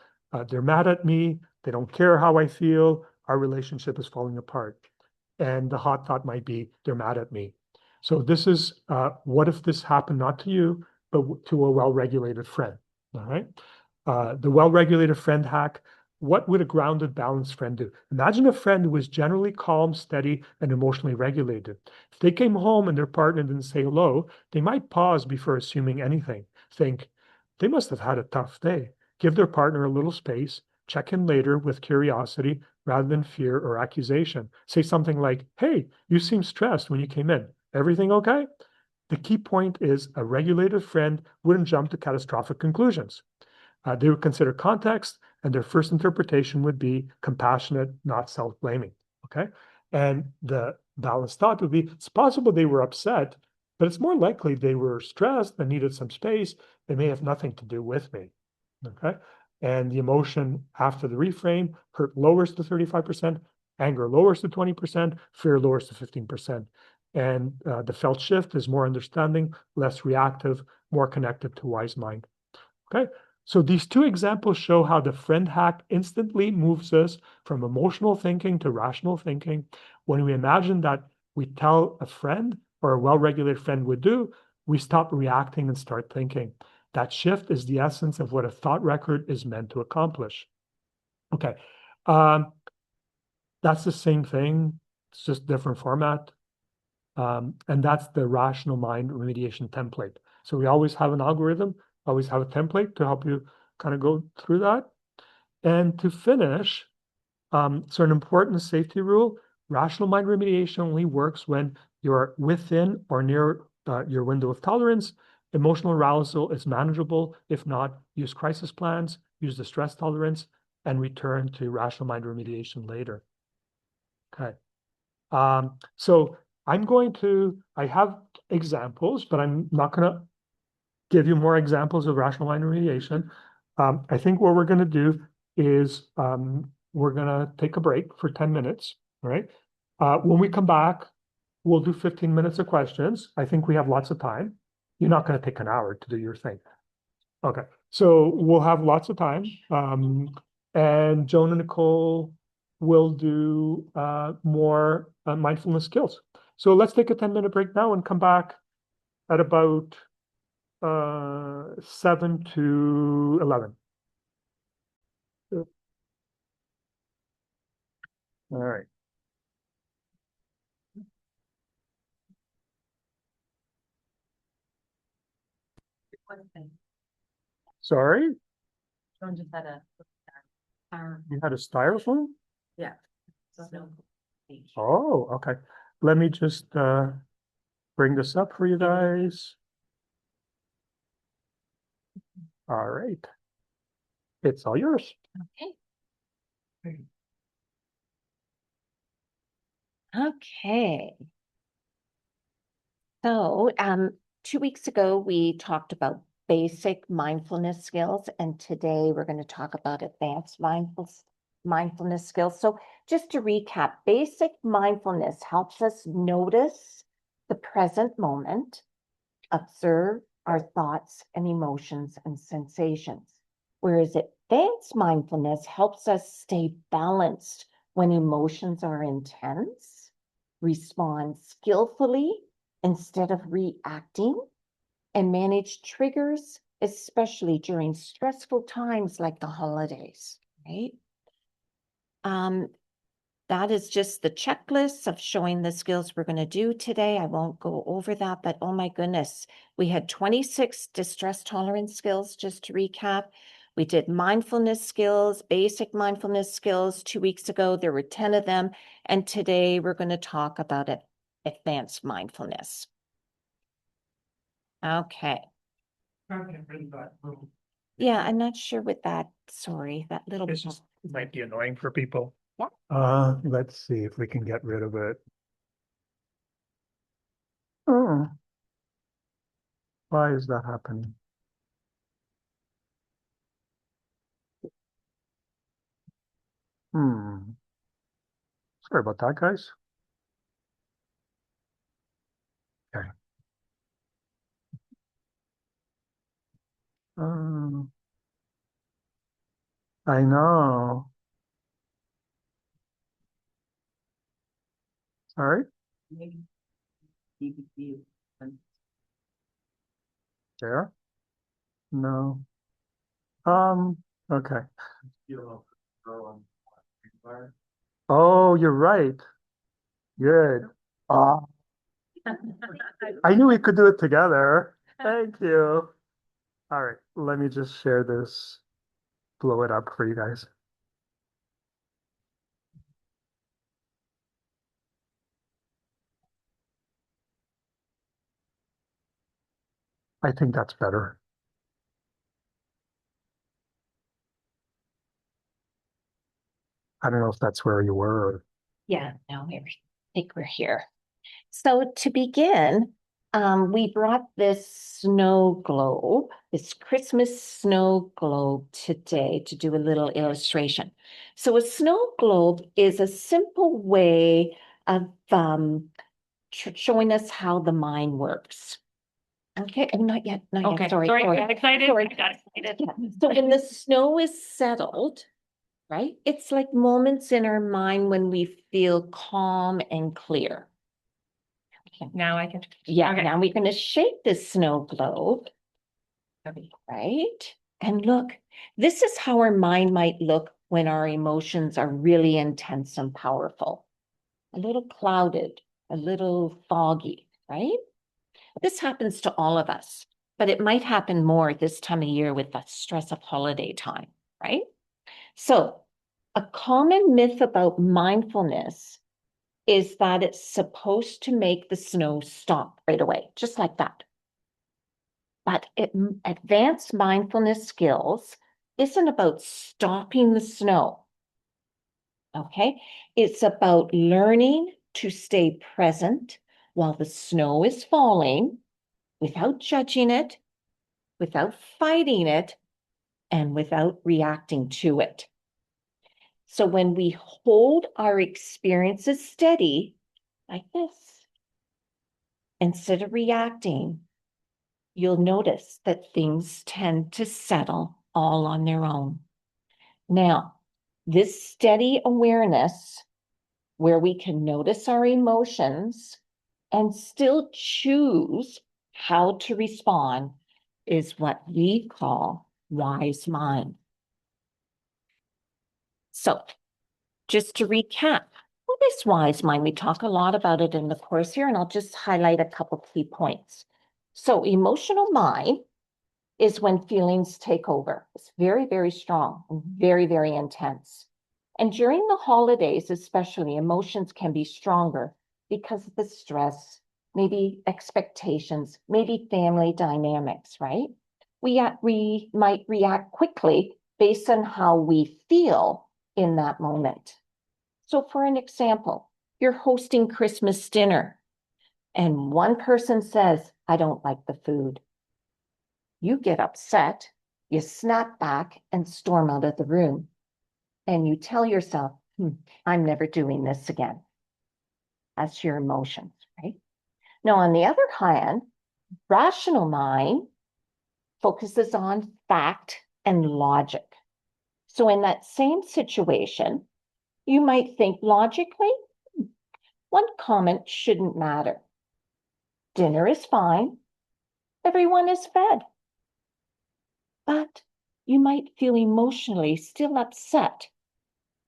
they're mad at me, they don't care how I feel, our relationship is falling apart. And the hot thought might be, they're mad at me. So this is, what if this happened not to you, but to a well-regulated friend, all right? The well-regulated friend hack, what would a grounded, balanced friend do? Imagine a friend who was generally calm, steady, and emotionally regulated. If they came home and their partner didn't say hello, they might pause before assuming anything. Think, they must have had a tough day. Give their partner a little space, check in later with curiosity rather than fear or accusation. Say something like, hey, you seem stressed when you came in. Everything okay? The key point is a regulated friend wouldn't jump to catastrophic conclusions. They would consider context, and their first interpretation would be compassionate, not self-blaming. Okay. And the balanced thought would be it's possible they were upset, but it's more likely they were stressed and needed some space. They may have nothing to do with me. Okay. And the emotion after the reframe, hurt lowers to 35%, anger lowers to 20%, fear lowers to 15%. And the felt shift is more understanding, less reactive, more connected to wise mind. Okay. So these two examples show how the friend hack instantly moves us from emotional thinking to rational thinking. When we imagine that we tell a friend or a well-regulated friend would do, we stop reacting and start thinking. That shift is the essence of what a thought record is meant to accomplish. Okay. That's the same thing. It's just different format. And that's the rational mind remediation template. So we always have an algorithm, always have a template to help you kind of go through that. And to finish, so an important safety rule, rational mind remediation only works when you're within or near your window of tolerance. Emotional arousal is manageable. If not, use crisis plans, use the stress tolerance, and return to rational mind remediation later. Okay. So I have examples, but I'm not going to give you more examples of rational mind remediation. I think what we're going to do is we're going to take a break for 10 minutes, all right? When we come back, we'll do 15 minutes of questions. I think we have lots of time. You're not going to take an hour to do your thing. Okay, so we'll have lots of time. And Joan and Nicole will do more mindfulness skills. So let's take a 10-minute break now and come back at about 7 to 11. All right. Sorry, John just had a. you had a styrofoam? Yeah. Oh, okay. Let me just bring this up for you guys. All right. It's all yours. Okay. Okay. So, 2 weeks ago, we talked about basic mindfulness skills, and today we're going to talk about advanced mindfulness skills. So, just to recap, basic mindfulness helps us notice the present moment, observe our thoughts and emotions and sensations. Whereas advanced mindfulness helps us stay balanced when emotions are intense, respond skillfully instead of reacting, and manage triggers, especially during stressful times like the holidays, right? That is just the checklist of showing the skills we're going to do today. I won't go over that, but oh my goodness, we had 26 distress tolerance skills, just to recap. We did mindfulness skills, basic mindfulness skills 2 weeks ago. There were 10 of them. And today we're going to talk about it, advanced mindfulness. Okay. Yeah, I'm not sure with that. Sorry, that little. It's just, it might be annoying for people. Yeah. Let's see if we can get rid of it. Oh, why is that happening? Hmm. Sorry about that, guys. Okay. Um, I know. Sorry. There? No. Okay. Oh, you're right. Good. Ah, I knew we could do it together. Thank you. All right, let me just share this, blow it up for you guys. I think that's better. I don't know if that's where you were. Yeah, no, I think we're here. So to begin, we brought this snow globe, this Christmas snow globe today to do a little illustration. So a snow globe is a simple way of showing us how the mind works. Okay, oh, not yet, not yet. Okay, Sorry, sorry, sorry. I got excited. Sorry. I got excited. Yeah. So when the snow is settled, right? It's like moments in our mind when we feel calm and clear. Okay. Now I can. Yeah, Okay. now we're going to shake this snow globe, right? And look, this is how our mind might look when our emotions are really intense and powerful. A little clouded, a little foggy, right? This happens to all of us, but it might happen more this time of year with the stress of holiday time, right? So, a common myth about mindfulness is that it's supposed to make the snow stop right away, just like that. But advanced mindfulness skills isn't about stopping the snow. Okay, it's about learning to stay present while the snow is falling without judging it, without fighting it, and without reacting to it. So when we hold our experiences steady, like this, instead of reacting, you'll notice that things tend to settle all on their own. Now, this steady awareness, where we can notice our emotions and still choose how to respond, is what we call wise mind. So, just to recap, what is wise mind? We talk a lot about it in the course here, and I'll just highlight a couple key points. So, emotional mind is when feelings take over. It's very, very strong and very, very intense. And during the holidays, especially, emotions can be stronger because of the stress, maybe expectations, maybe family dynamics, right? We might react quickly based on how we feel in that moment. So for an example, you're hosting Christmas dinner and one person says, I don't like the food. You get upset, you snap back and storm out of the room. And you tell yourself, I'm never doing this again. That's your emotions, right? Now, on the other hand, rational mind focuses on fact and logic. So in that same situation, you might think logically, one comment shouldn't matter. Dinner is fine. Everyone is fed. But you might feel emotionally still upset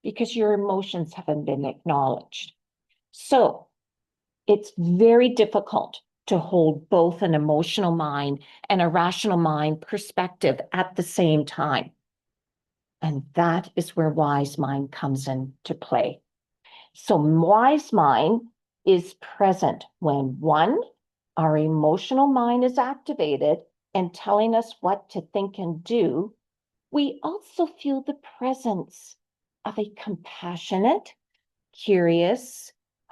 because your emotions haven't been acknowledged. So it's very difficult to hold both an emotional mind and a rational mind perspective at the same time. And that is where wise mind comes into play. So wise mind is present when one, our emotional mind is activated and telling us what to think and do. We also feel the presence of a compassionate, curious,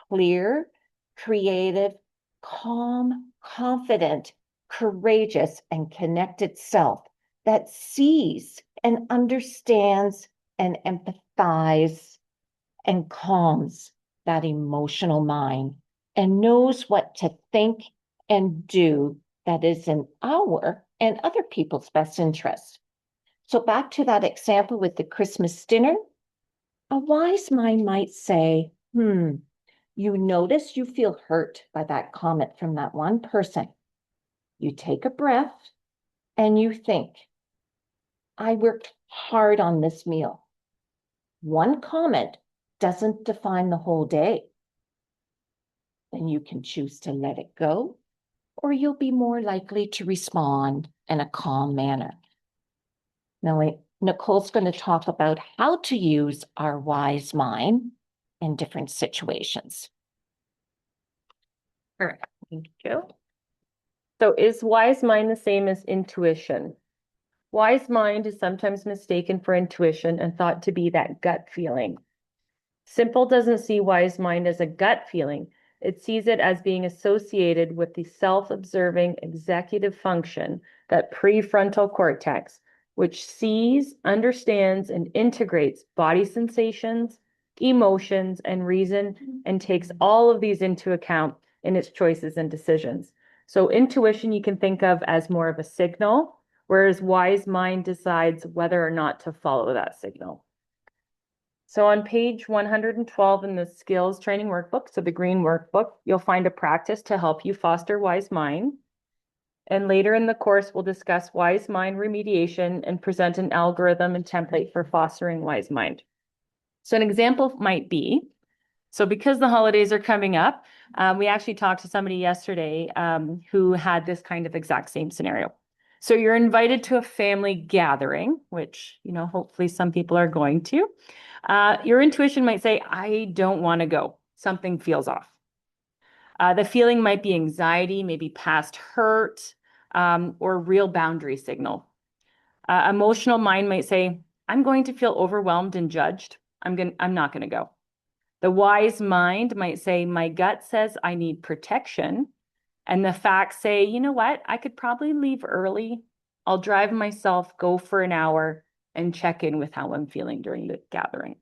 clear, creative, calm, confident, courageous, and connected self that sees and understands and empathizes and calms that emotional mind and knows what to think and do that is in our and other people's best interest. So back to that example with the Christmas dinner, a wise mind might say, you notice you feel hurt by that comment from that one person. You take a breath and you think, I worked hard on this meal. One comment doesn't define the whole day. Then you can choose to let it go, or you'll be more likely to respond in a calm manner. Now, Nicole's going to talk about how to use our wise mind in different situations. All right, thank you. So is wise mind the same as intuition? Wise mind is sometimes mistaken for intuition and thought to be that gut feeling. Simple doesn't see wise mind as a gut feeling. It sees it as being associated with the self-observing executive function, that prefrontal cortex, which sees, understands, and integrates body sensations, emotions, and reason, and takes all of these into account in its choices and decisions. So intuition you can think of as more of a signal, whereas wise mind decides whether or not to follow that signal. So on page 112 in the skills training workbook, so the green workbook, you'll find a practice to help you foster wise mind. And later in the course, we'll discuss wise mind remediation and present an algorithm and template for fostering wise mind. So an example might be, so because the holidays are coming up, we actually talked to somebody yesterday who had this kind of exact same scenario. So you're invited to a family gathering, which, hopefully some people are going to. Your intuition might say, I don't want to go. Something feels off. The feeling might be anxiety, maybe past hurt, or real boundary signal. Emotional mind might say, I'm going to feel overwhelmed and judged. I'm not going to go. The wise mind might say, my gut says I need protection. And the facts say, you know what? I could probably leave early. I'll drive myself, go for an hour, and check in with how I'm feeling during the gathering.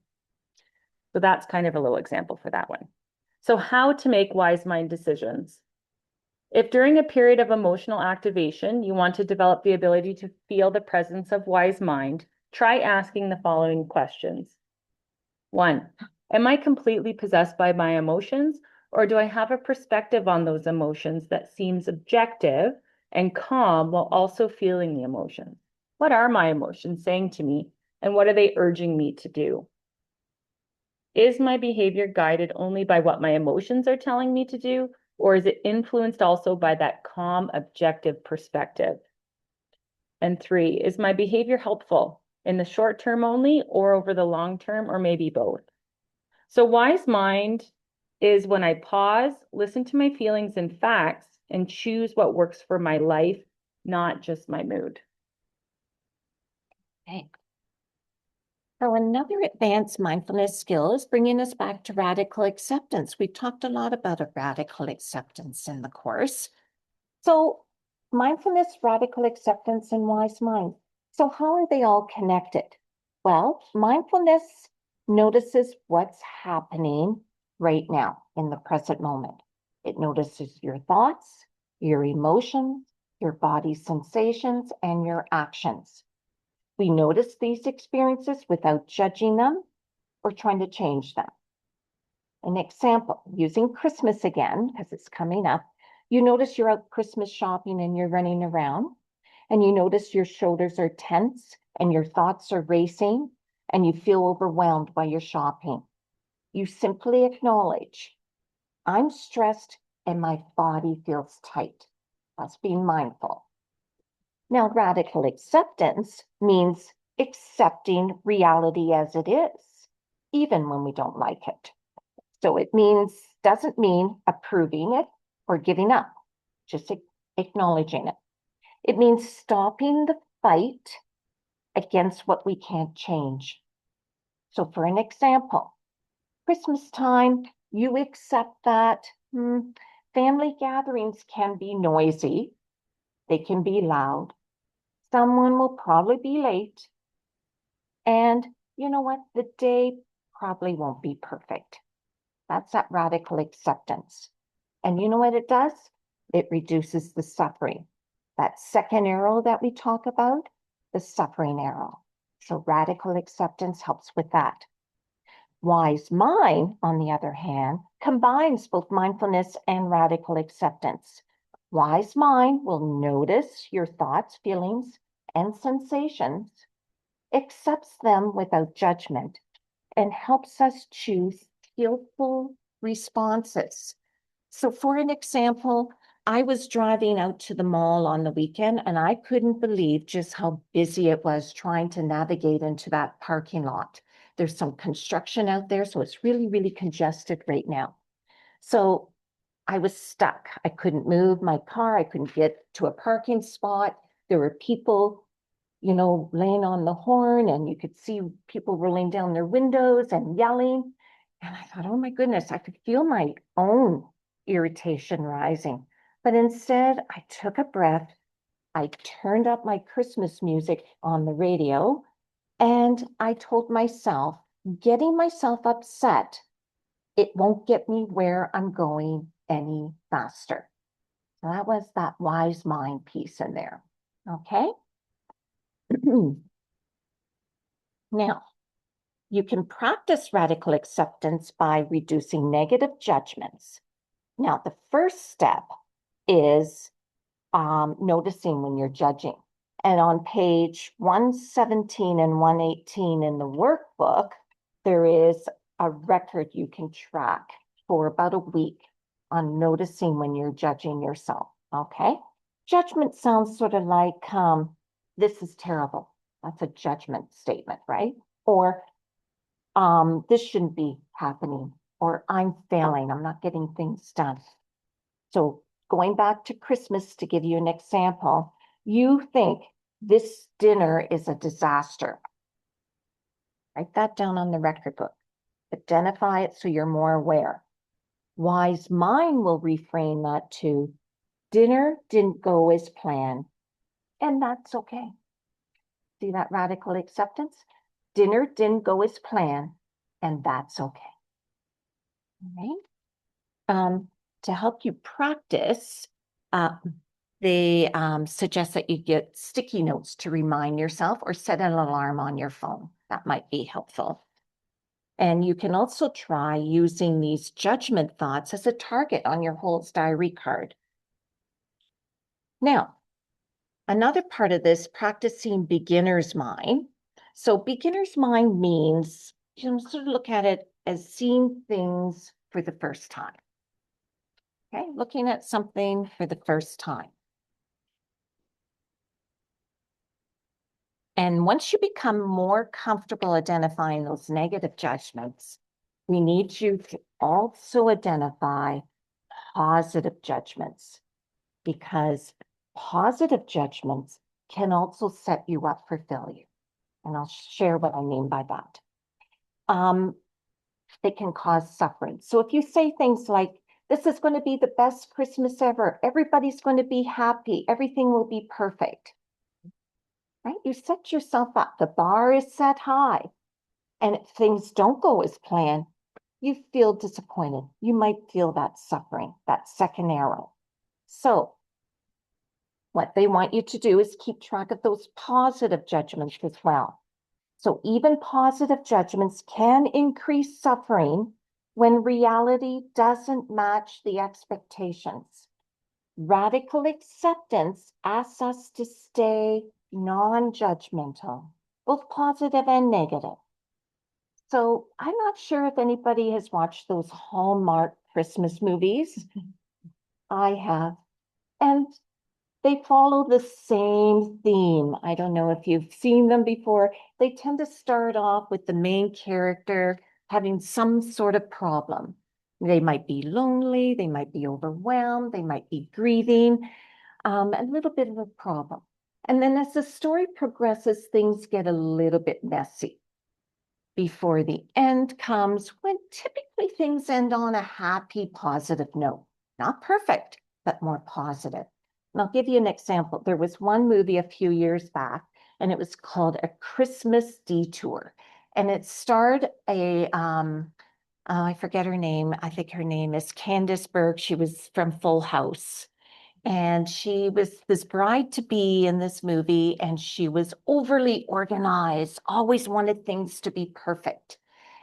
So that's kind of a little example for that one. So how to make wise mind decisions. If during a period of emotional activation, you want to develop the ability to feel the presence of wise mind, try asking the following questions. 1, am I completely possessed by my emotions, or do I have a perspective on those emotions that seems objective and calm while also feeling the emotions? What are my emotions saying to me, and what are they urging me to do? Is my behavior guided only by what my emotions are telling me to do, or is it influenced also by that calm, objective perspective? And 3, is my behavior helpful in the short term only, or over the long term, or maybe both? So wise mind is when I pause, listen to my feelings and facts, and choose what works for my life, not just my mood. Okay. So another advanced mindfulness skill is bringing us back to radical acceptance. We've talked a lot about a radical acceptance in the course. So mindfulness, radical acceptance, and wise mind. So how are they all connected? Well, mindfulness notices what's happening right now in the present moment. It notices your thoughts, your emotions, your body sensations, and your actions. We notice these experiences without judging them or trying to change them. An example, using Christmas again, because it's coming up, you notice you're out Christmas shopping and you're running around, and you notice your shoulders are tense and your thoughts are racing, and you feel overwhelmed while you're shopping. You simply acknowledge, I'm stressed and my body feels tight. That's being mindful. Now, radical acceptance means accepting reality as it is, even when we don't like it. So it doesn't mean approving it or giving up, just acknowledging it. It means stopping the fight against what we can't change. So for an example, Christmas time, you accept that family gatherings can be noisy, they can be loud, someone will probably be late, and you know what? The day probably won't be perfect. That's that radical acceptance. And you know what it does? It reduces the suffering. That second arrow that we talk about, the suffering arrow. So radical acceptance helps with that. Wise mind, on the other hand, combines both mindfulness and radical acceptance. Wise mind will notice your thoughts, feelings, and sensations, accepts them without judgment, and helps us choose skillful responses. So for an example, I was driving out to the mall on the weekend and I couldn't believe just how busy it was trying to navigate into that parking lot. There's some construction out there, so it's really, really congested right now. So I was stuck. I couldn't move my car. I couldn't get to a parking spot. There were people, laying on the horn, and you could see people rolling down their windows and yelling. And I thought, oh my goodness, I could feel my own irritation rising. But instead, I took a breath. I turned up my Christmas music on the radio, and I told myself, getting myself upset, it won't get me where I'm going any faster. So that was that wise mind piece in there. Okay. Now, you can practice radical acceptance by reducing negative judgments. Now, the first step is noticing when you're judging. And on page 117 and 118 in the workbook, there is a record you can track for about a week on noticing when you're judging yourself, okay? Judgment sounds sort of like, this is terrible. That's a judgment statement, right? Or this shouldn't be happening, or I'm failing, I'm not getting things done. So going back to Christmas, to give you an example, you think this dinner is a disaster. Write that down on the record book. Identify it so you're more aware. Wise mind will reframe that to, dinner didn't go as planned, and that's okay. See that radical acceptance? Dinner didn't go as planned, and that's okay. All right. To help you practice, they suggest that you get sticky notes to remind yourself or set an alarm on your phone. That might be helpful. And you can also try using these judgment thoughts as a target on your Holds diary card. Now, another part of this, practicing beginner's mind. So beginner's mind means, sort of look at it as seeing things for the first time. Okay, looking at something for the first time. And once you become more comfortable identifying those negative judgments, we need you to also identify positive judgments, because positive judgments can also set you up for failure. and I'll share what I mean by that. They can cause suffering. So if you say things like, this is going to be the best Christmas ever, everybody's going to be happy, everything will be perfect, right? You set yourself up, the bar is set high, and if things don't go as planned, you feel disappointed. You might feel that suffering, that second arrow. So what they want you to do is keep track of those positive judgments as well. So even positive judgments can increase suffering when reality doesn't match the expectations. Radical acceptance asks us to stay non-judgmental, both positive and negative. So I'm not sure if anybody has watched those Hallmark Christmas movies. I have. And they follow the same theme. I don't know if you've seen them before. They tend to start off with the main character having some sort of problem. They might be lonely, they might be overwhelmed, they might be grieving, a little bit of a problem. And then as the story progresses, things get a little bit messy before the end comes, when typically things end on a happy, positive note. Not perfect, but more positive. And I'll give you an example. There was one movie a few years back, and it was called A Christmas Detour. And it starred I forget her name. I think her name is Candice Berg. She was from Full House. And she was this bride to be in this movie, and she was overly organized, always wanted things to be perfect.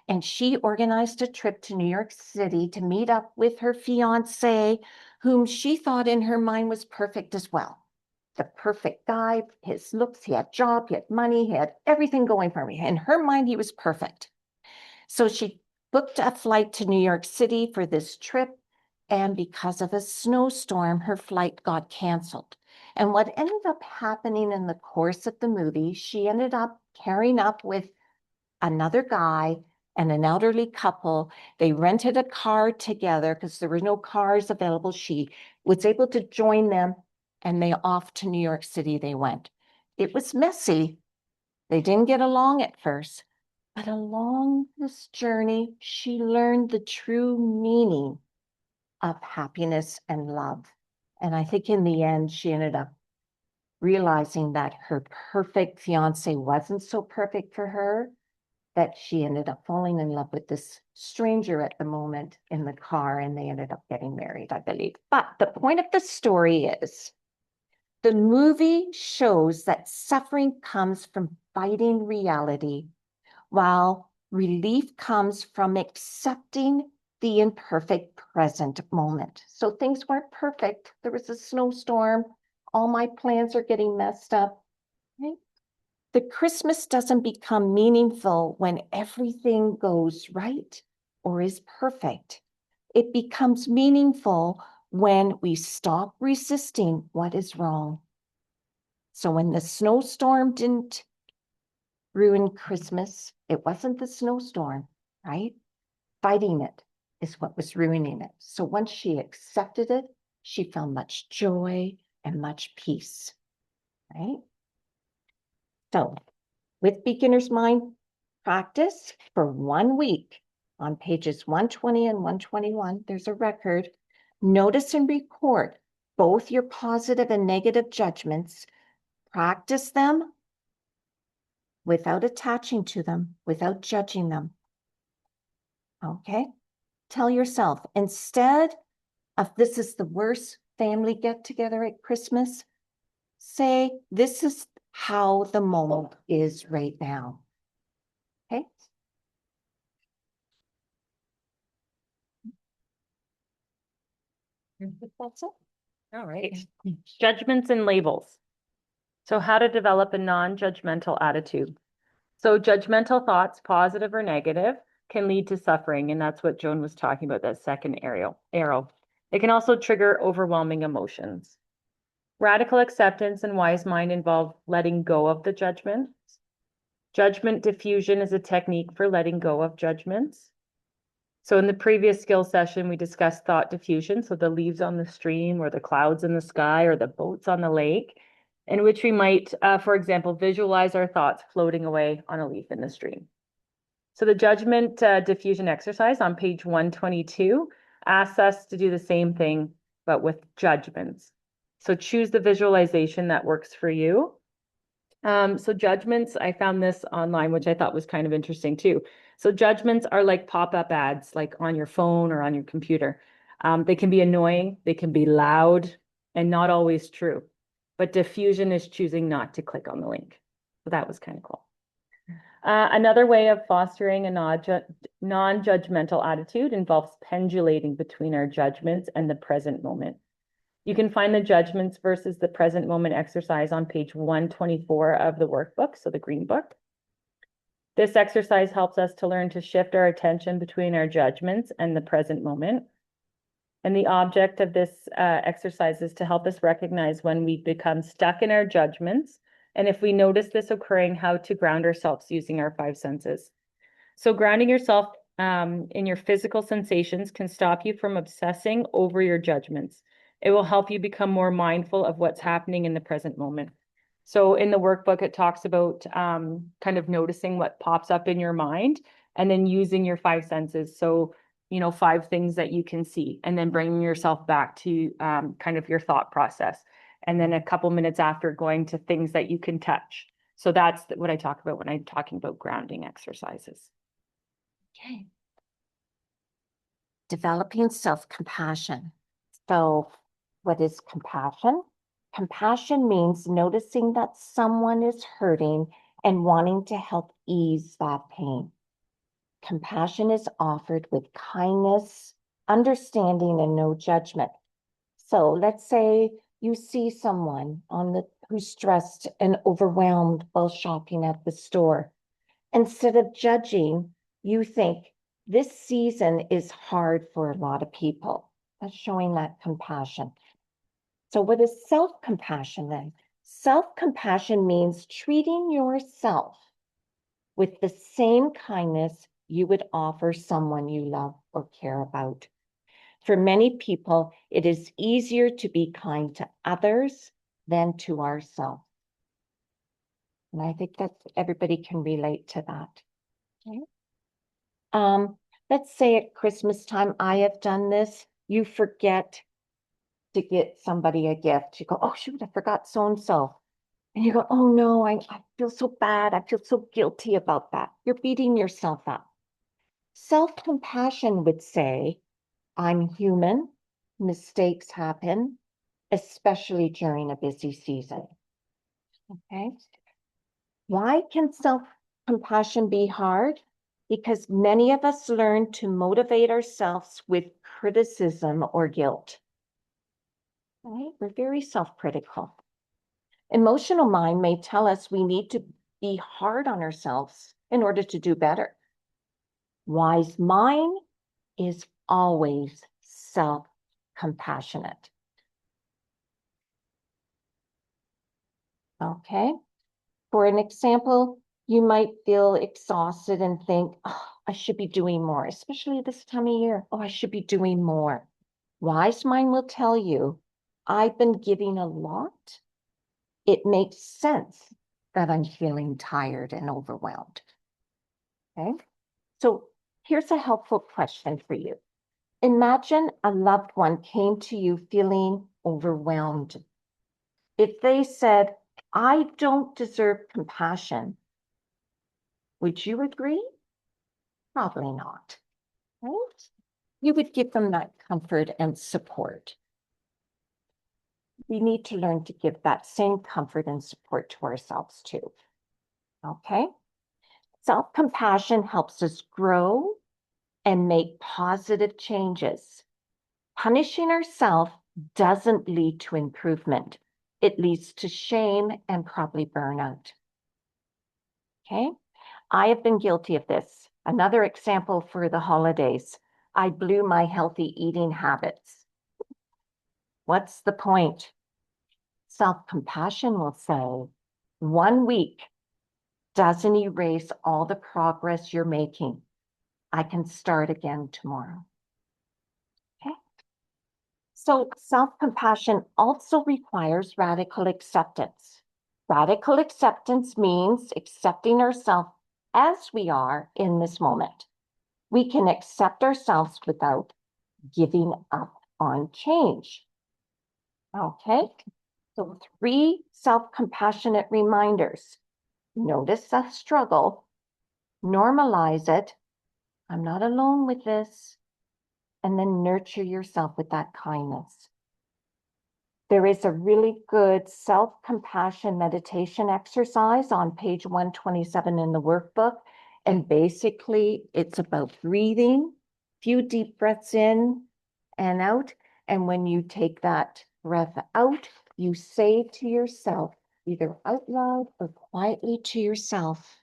And she organized a trip to New York City to meet up with her fiance, whom she thought in her mind was perfect as well. The perfect guy, his looks, he had job, he had money, he had everything going for me. In her mind, he was perfect. So she booked a flight to New York City for this trip. And because of a snowstorm, her flight got canceled. And what ended up happening in the course of the movie, she ended up pairing up with another guy and an elderly couple. They rented a car together because there were no cars available. She was able to join them, and they off to New York City they went. It was messy. They didn't get along at first, but along this journey, she learned the true meaning of happiness and love. And I think in the end, she ended up realizing that her perfect fiance wasn't so perfect for her, that she ended up falling in love with this stranger at the moment in the car, and they ended up getting married, I believe. But the point of the story is the movie shows that suffering comes from fighting reality, while relief comes from accepting the imperfect present moment. So things weren't perfect. There was a snowstorm. All my plans are getting messed up. Right? The Christmas doesn't become meaningful when everything goes right or is perfect. It becomes meaningful when we stop resisting what is wrong. So when the snowstorm didn't ruin Christmas, it wasn't the snowstorm, right? Fighting it is what was ruining it. So once she accepted it, she found much joy and much peace, right? So with beginner's mind, practice for 1 week on pages 120 and 121. There's a record. Notice and record both your positive and negative judgments. Practice them without attaching to them, without judging them. Okay? Tell yourself, instead of this is the worst family get together at Christmas, say, this is how the moment is right now. Okay? That's it. All right. Judgments and labels. So how to develop a non-judgmental attitude. So judgmental thoughts, positive or negative, can lead to suffering. And that's what Joan was talking about, that second arrow. It can also trigger overwhelming emotions. Radical acceptance and wise mind involve letting go of the judgments. Judgment diffusion is a technique for letting go of judgments. So in the previous skill session, we discussed thought diffusion. So the leaves on the stream or the clouds in the sky or the boats on the lake. in which we might, for example, visualize our thoughts floating away on a leaf in the stream. So the judgment diffusion exercise on page 122 asks us to do the same thing, but with judgments. So choose the visualization that works for you. So judgments, I found this online, which I thought was kind of interesting too. So judgments are like pop-up ads, like on your phone or on your computer. They can be annoying, they can be loud, and not always true. But diffusion is choosing not to click on the link. So that was kind of cool. Another way of fostering a non-judgmental attitude involves pendulating between our judgments and the present moment. You can find the judgments versus the present moment exercise on page 124 of the workbook, so the green book. This exercise helps us to learn to shift our attention between our judgments and the present moment. And the object of this exercise is to help us recognize when we become stuck in our judgments, and if we notice this occurring, how to ground ourselves using our 5 senses. So grounding yourself in your physical sensations can stop you from obsessing over your judgments. It will help you become more mindful of what's happening in the present moment. So in the workbook, it talks about kind of noticing what pops up in your mind and then using your 5 senses. So, 5 things that you can see, and then bringing yourself back to kind of your thought process. And then a couple minutes after, going to things that you can touch. So that's what I talk about when I'm talking about grounding exercises. Okay. Developing self-compassion. So what is compassion? Compassion means noticing that someone is hurting and wanting to help ease that pain. Compassion is offered with kindness, understanding, and no judgment. So let's say you see someone who's stressed and overwhelmed while shopping at the store. Instead of judging, you think, this season is hard for a lot of people. That's showing that compassion. So what is self-compassion then? Self-compassion means treating yourself with the same kindness you would offer someone you love or care about. For many people, it is easier to be kind to others than to ourselves. And I think that everybody can relate to that. Okay. Let's say at Christmas time, I have done this. You forget to get somebody a gift. You go, oh, shoot, I forgot so-and-so. And you go, oh no, I feel so bad. I feel so guilty about that. You're beating yourself up. Self-compassion would say, I'm human. Mistakes happen, especially during a busy season. Okay. Why can self-compassion be hard? Because many of us learn to motivate ourselves with criticism or guilt. Right? We're very self-critical. Emotional mind may tell us we need to be hard on ourselves in order to do better. Wise mind is always self-compassionate. Okay. For an example, you might feel exhausted and think, oh, I should be doing more, especially this time of year. Oh, I should be doing more. Wise mind will tell you, I've been giving a lot. It makes sense that I'm feeling tired and overwhelmed. Okay. So here's a helpful question for you. Imagine a loved one came to you feeling overwhelmed. If they said, I don't deserve compassion, would you agree? Probably not, right? You would give them that comfort and support. We need to learn to give that same comfort and support to ourselves too, okay? Self-compassion helps us grow and make positive changes. Punishing ourselves doesn't lead to improvement. It leads to shame and probably burnout. Okay, I have been guilty of this. Another example for the holidays, I blew my healthy eating habits. What's the point? Self-compassion will say, 1 week doesn't erase all the progress you're making. I can start again tomorrow. Okay. So self-compassion also requires radical acceptance. Radical acceptance means accepting ourselves as we are in this moment. We can accept ourselves without giving up on change. Okay, so 3 self-compassionate reminders. Notice the struggle, normalize it. I'm not alone with this. And then nurture yourself with that kindness. There is a really good self-compassion meditation exercise on page 127 in the workbook. And basically, it's about breathing, few deep breaths in and out. And when you take that breath out, you say to yourself, either out loud or quietly to yourself,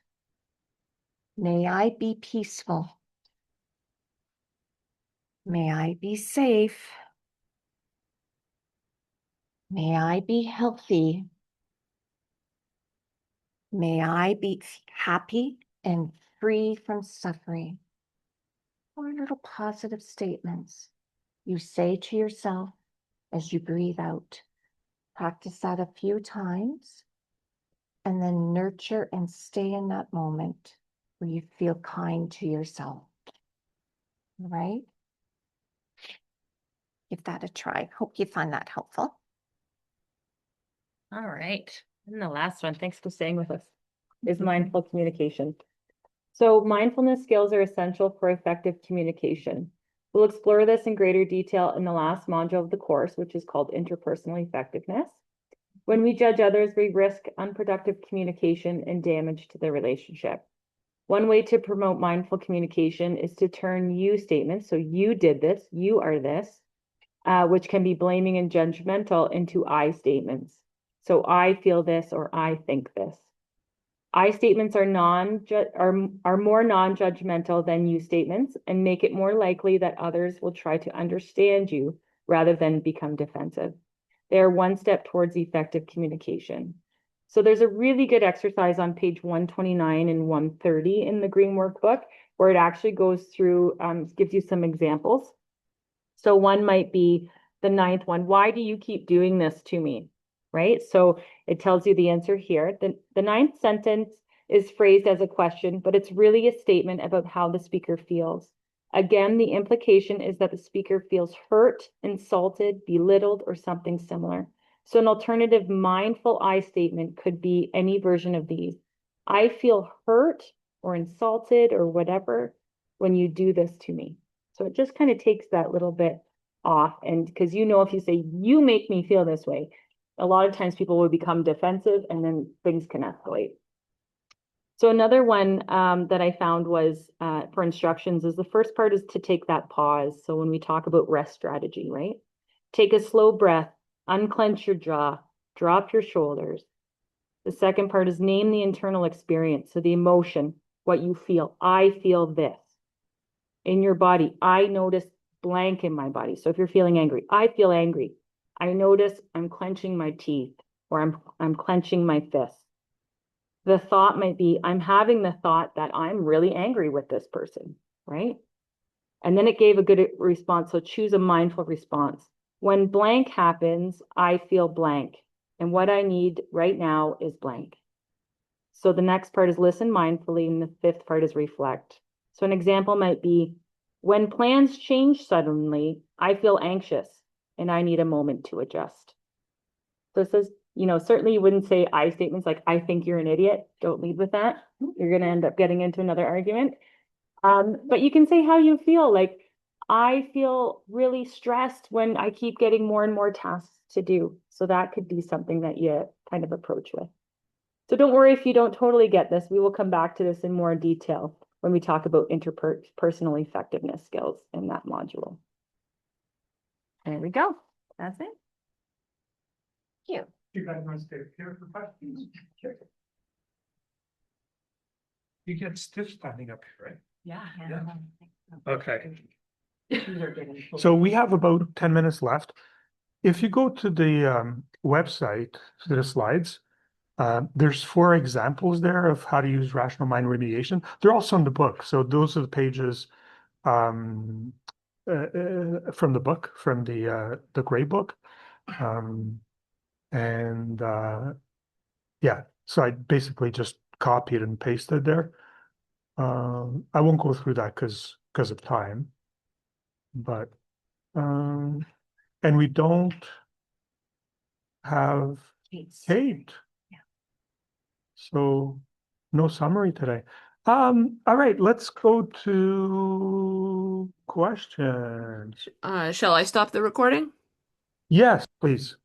may I be peaceful. May I be safe. May I be healthy. May I be happy and free from suffering. 4 little positive statements you say to yourself as you breathe out. Practice that a few times and then nurture and stay in that moment where you feel kind to yourself. All right? Give that a try. Hope you find that helpful. All right. And the last one, thanks for staying with us, is mindful communication. So mindfulness skills are essential for effective communication. We'll explore this in greater detail in the last module of the course, which is called interpersonal effectiveness. When we judge others, we risk unproductive communication and damage to the relationship. One way to promote mindful communication is to turn you statements, so you did this, you are this, which can be blaming and judgmental, into I statements. So I feel this or I think this. I statements are more non-judgmental than you statements and make it more likely that others will try to understand you rather than become defensive. They are one step towards effective communication. So there's a really good exercise on page 129 and 130 in the Green Workbook where it actually goes through, gives you some examples. So one might be the 9th one. Why do you keep doing this to me? Right? So it tells you the answer here. The 9th sentence is phrased as a question, but it's really a statement about how the speaker feels. Again, the implication is that the speaker feels hurt, insulted, belittled, or something similar. So an alternative mindful I statement could be any version of these. I feel hurt or insulted or whatever when you do this to me. So it just kind of takes that little bit off. And because if you say, you make me feel this way, a lot of times people will become defensive and then things can escalate. So another one that I found was for instructions is the first part is to take that pause. So when we talk about rest strategy, right? Take a slow breath, unclench your jaw, drop your shoulders. The second part is name the internal experience. So the emotion, what you feel. I feel this. In your body, I notice blank in my body. So if you're feeling angry, I feel angry. I notice I'm clenching my teeth or I'm clenching my fists. The thought might be, I'm having the thought that I'm really angry with this person, right? And then it gave a good response. So choose a mindful response. When blank happens, I feel blank. And what I need right now is blank. So the next part is listen mindfully. And the 5th part is reflect. So an example might be, when plans change suddenly, I feel anxious and I need a moment to adjust. So it says, certainly you wouldn't say I statements like, I think you're an idiot. Don't lead with that. You're going to end up getting into another argument. But you can say how you feel. Like, I feel really stressed when I keep getting more and more tasks to do. So that could be something that you kind of approach with. So don't worry if you don't totally get this. We will come back to this in more detail when we talk about interpersonal effectiveness skills in that module. There we go. That's it. Thank you. You guys want to stay here for questions? Sure. You get stiff standing up here, right? Yeah. Okay. So we have about 10 minutes left. If you go to the website, to the slides, there's 4 examples there of how to use rational mind remediation. They're also in the book. So those are the pages from the book, from the gray book. And yeah, so I basically just copied and pasted there. I won't go through that because of time. But and we don't have Kate. Yeah. So no summary today. All right, let's go to questions. Shall I stop the recording? Yes, please.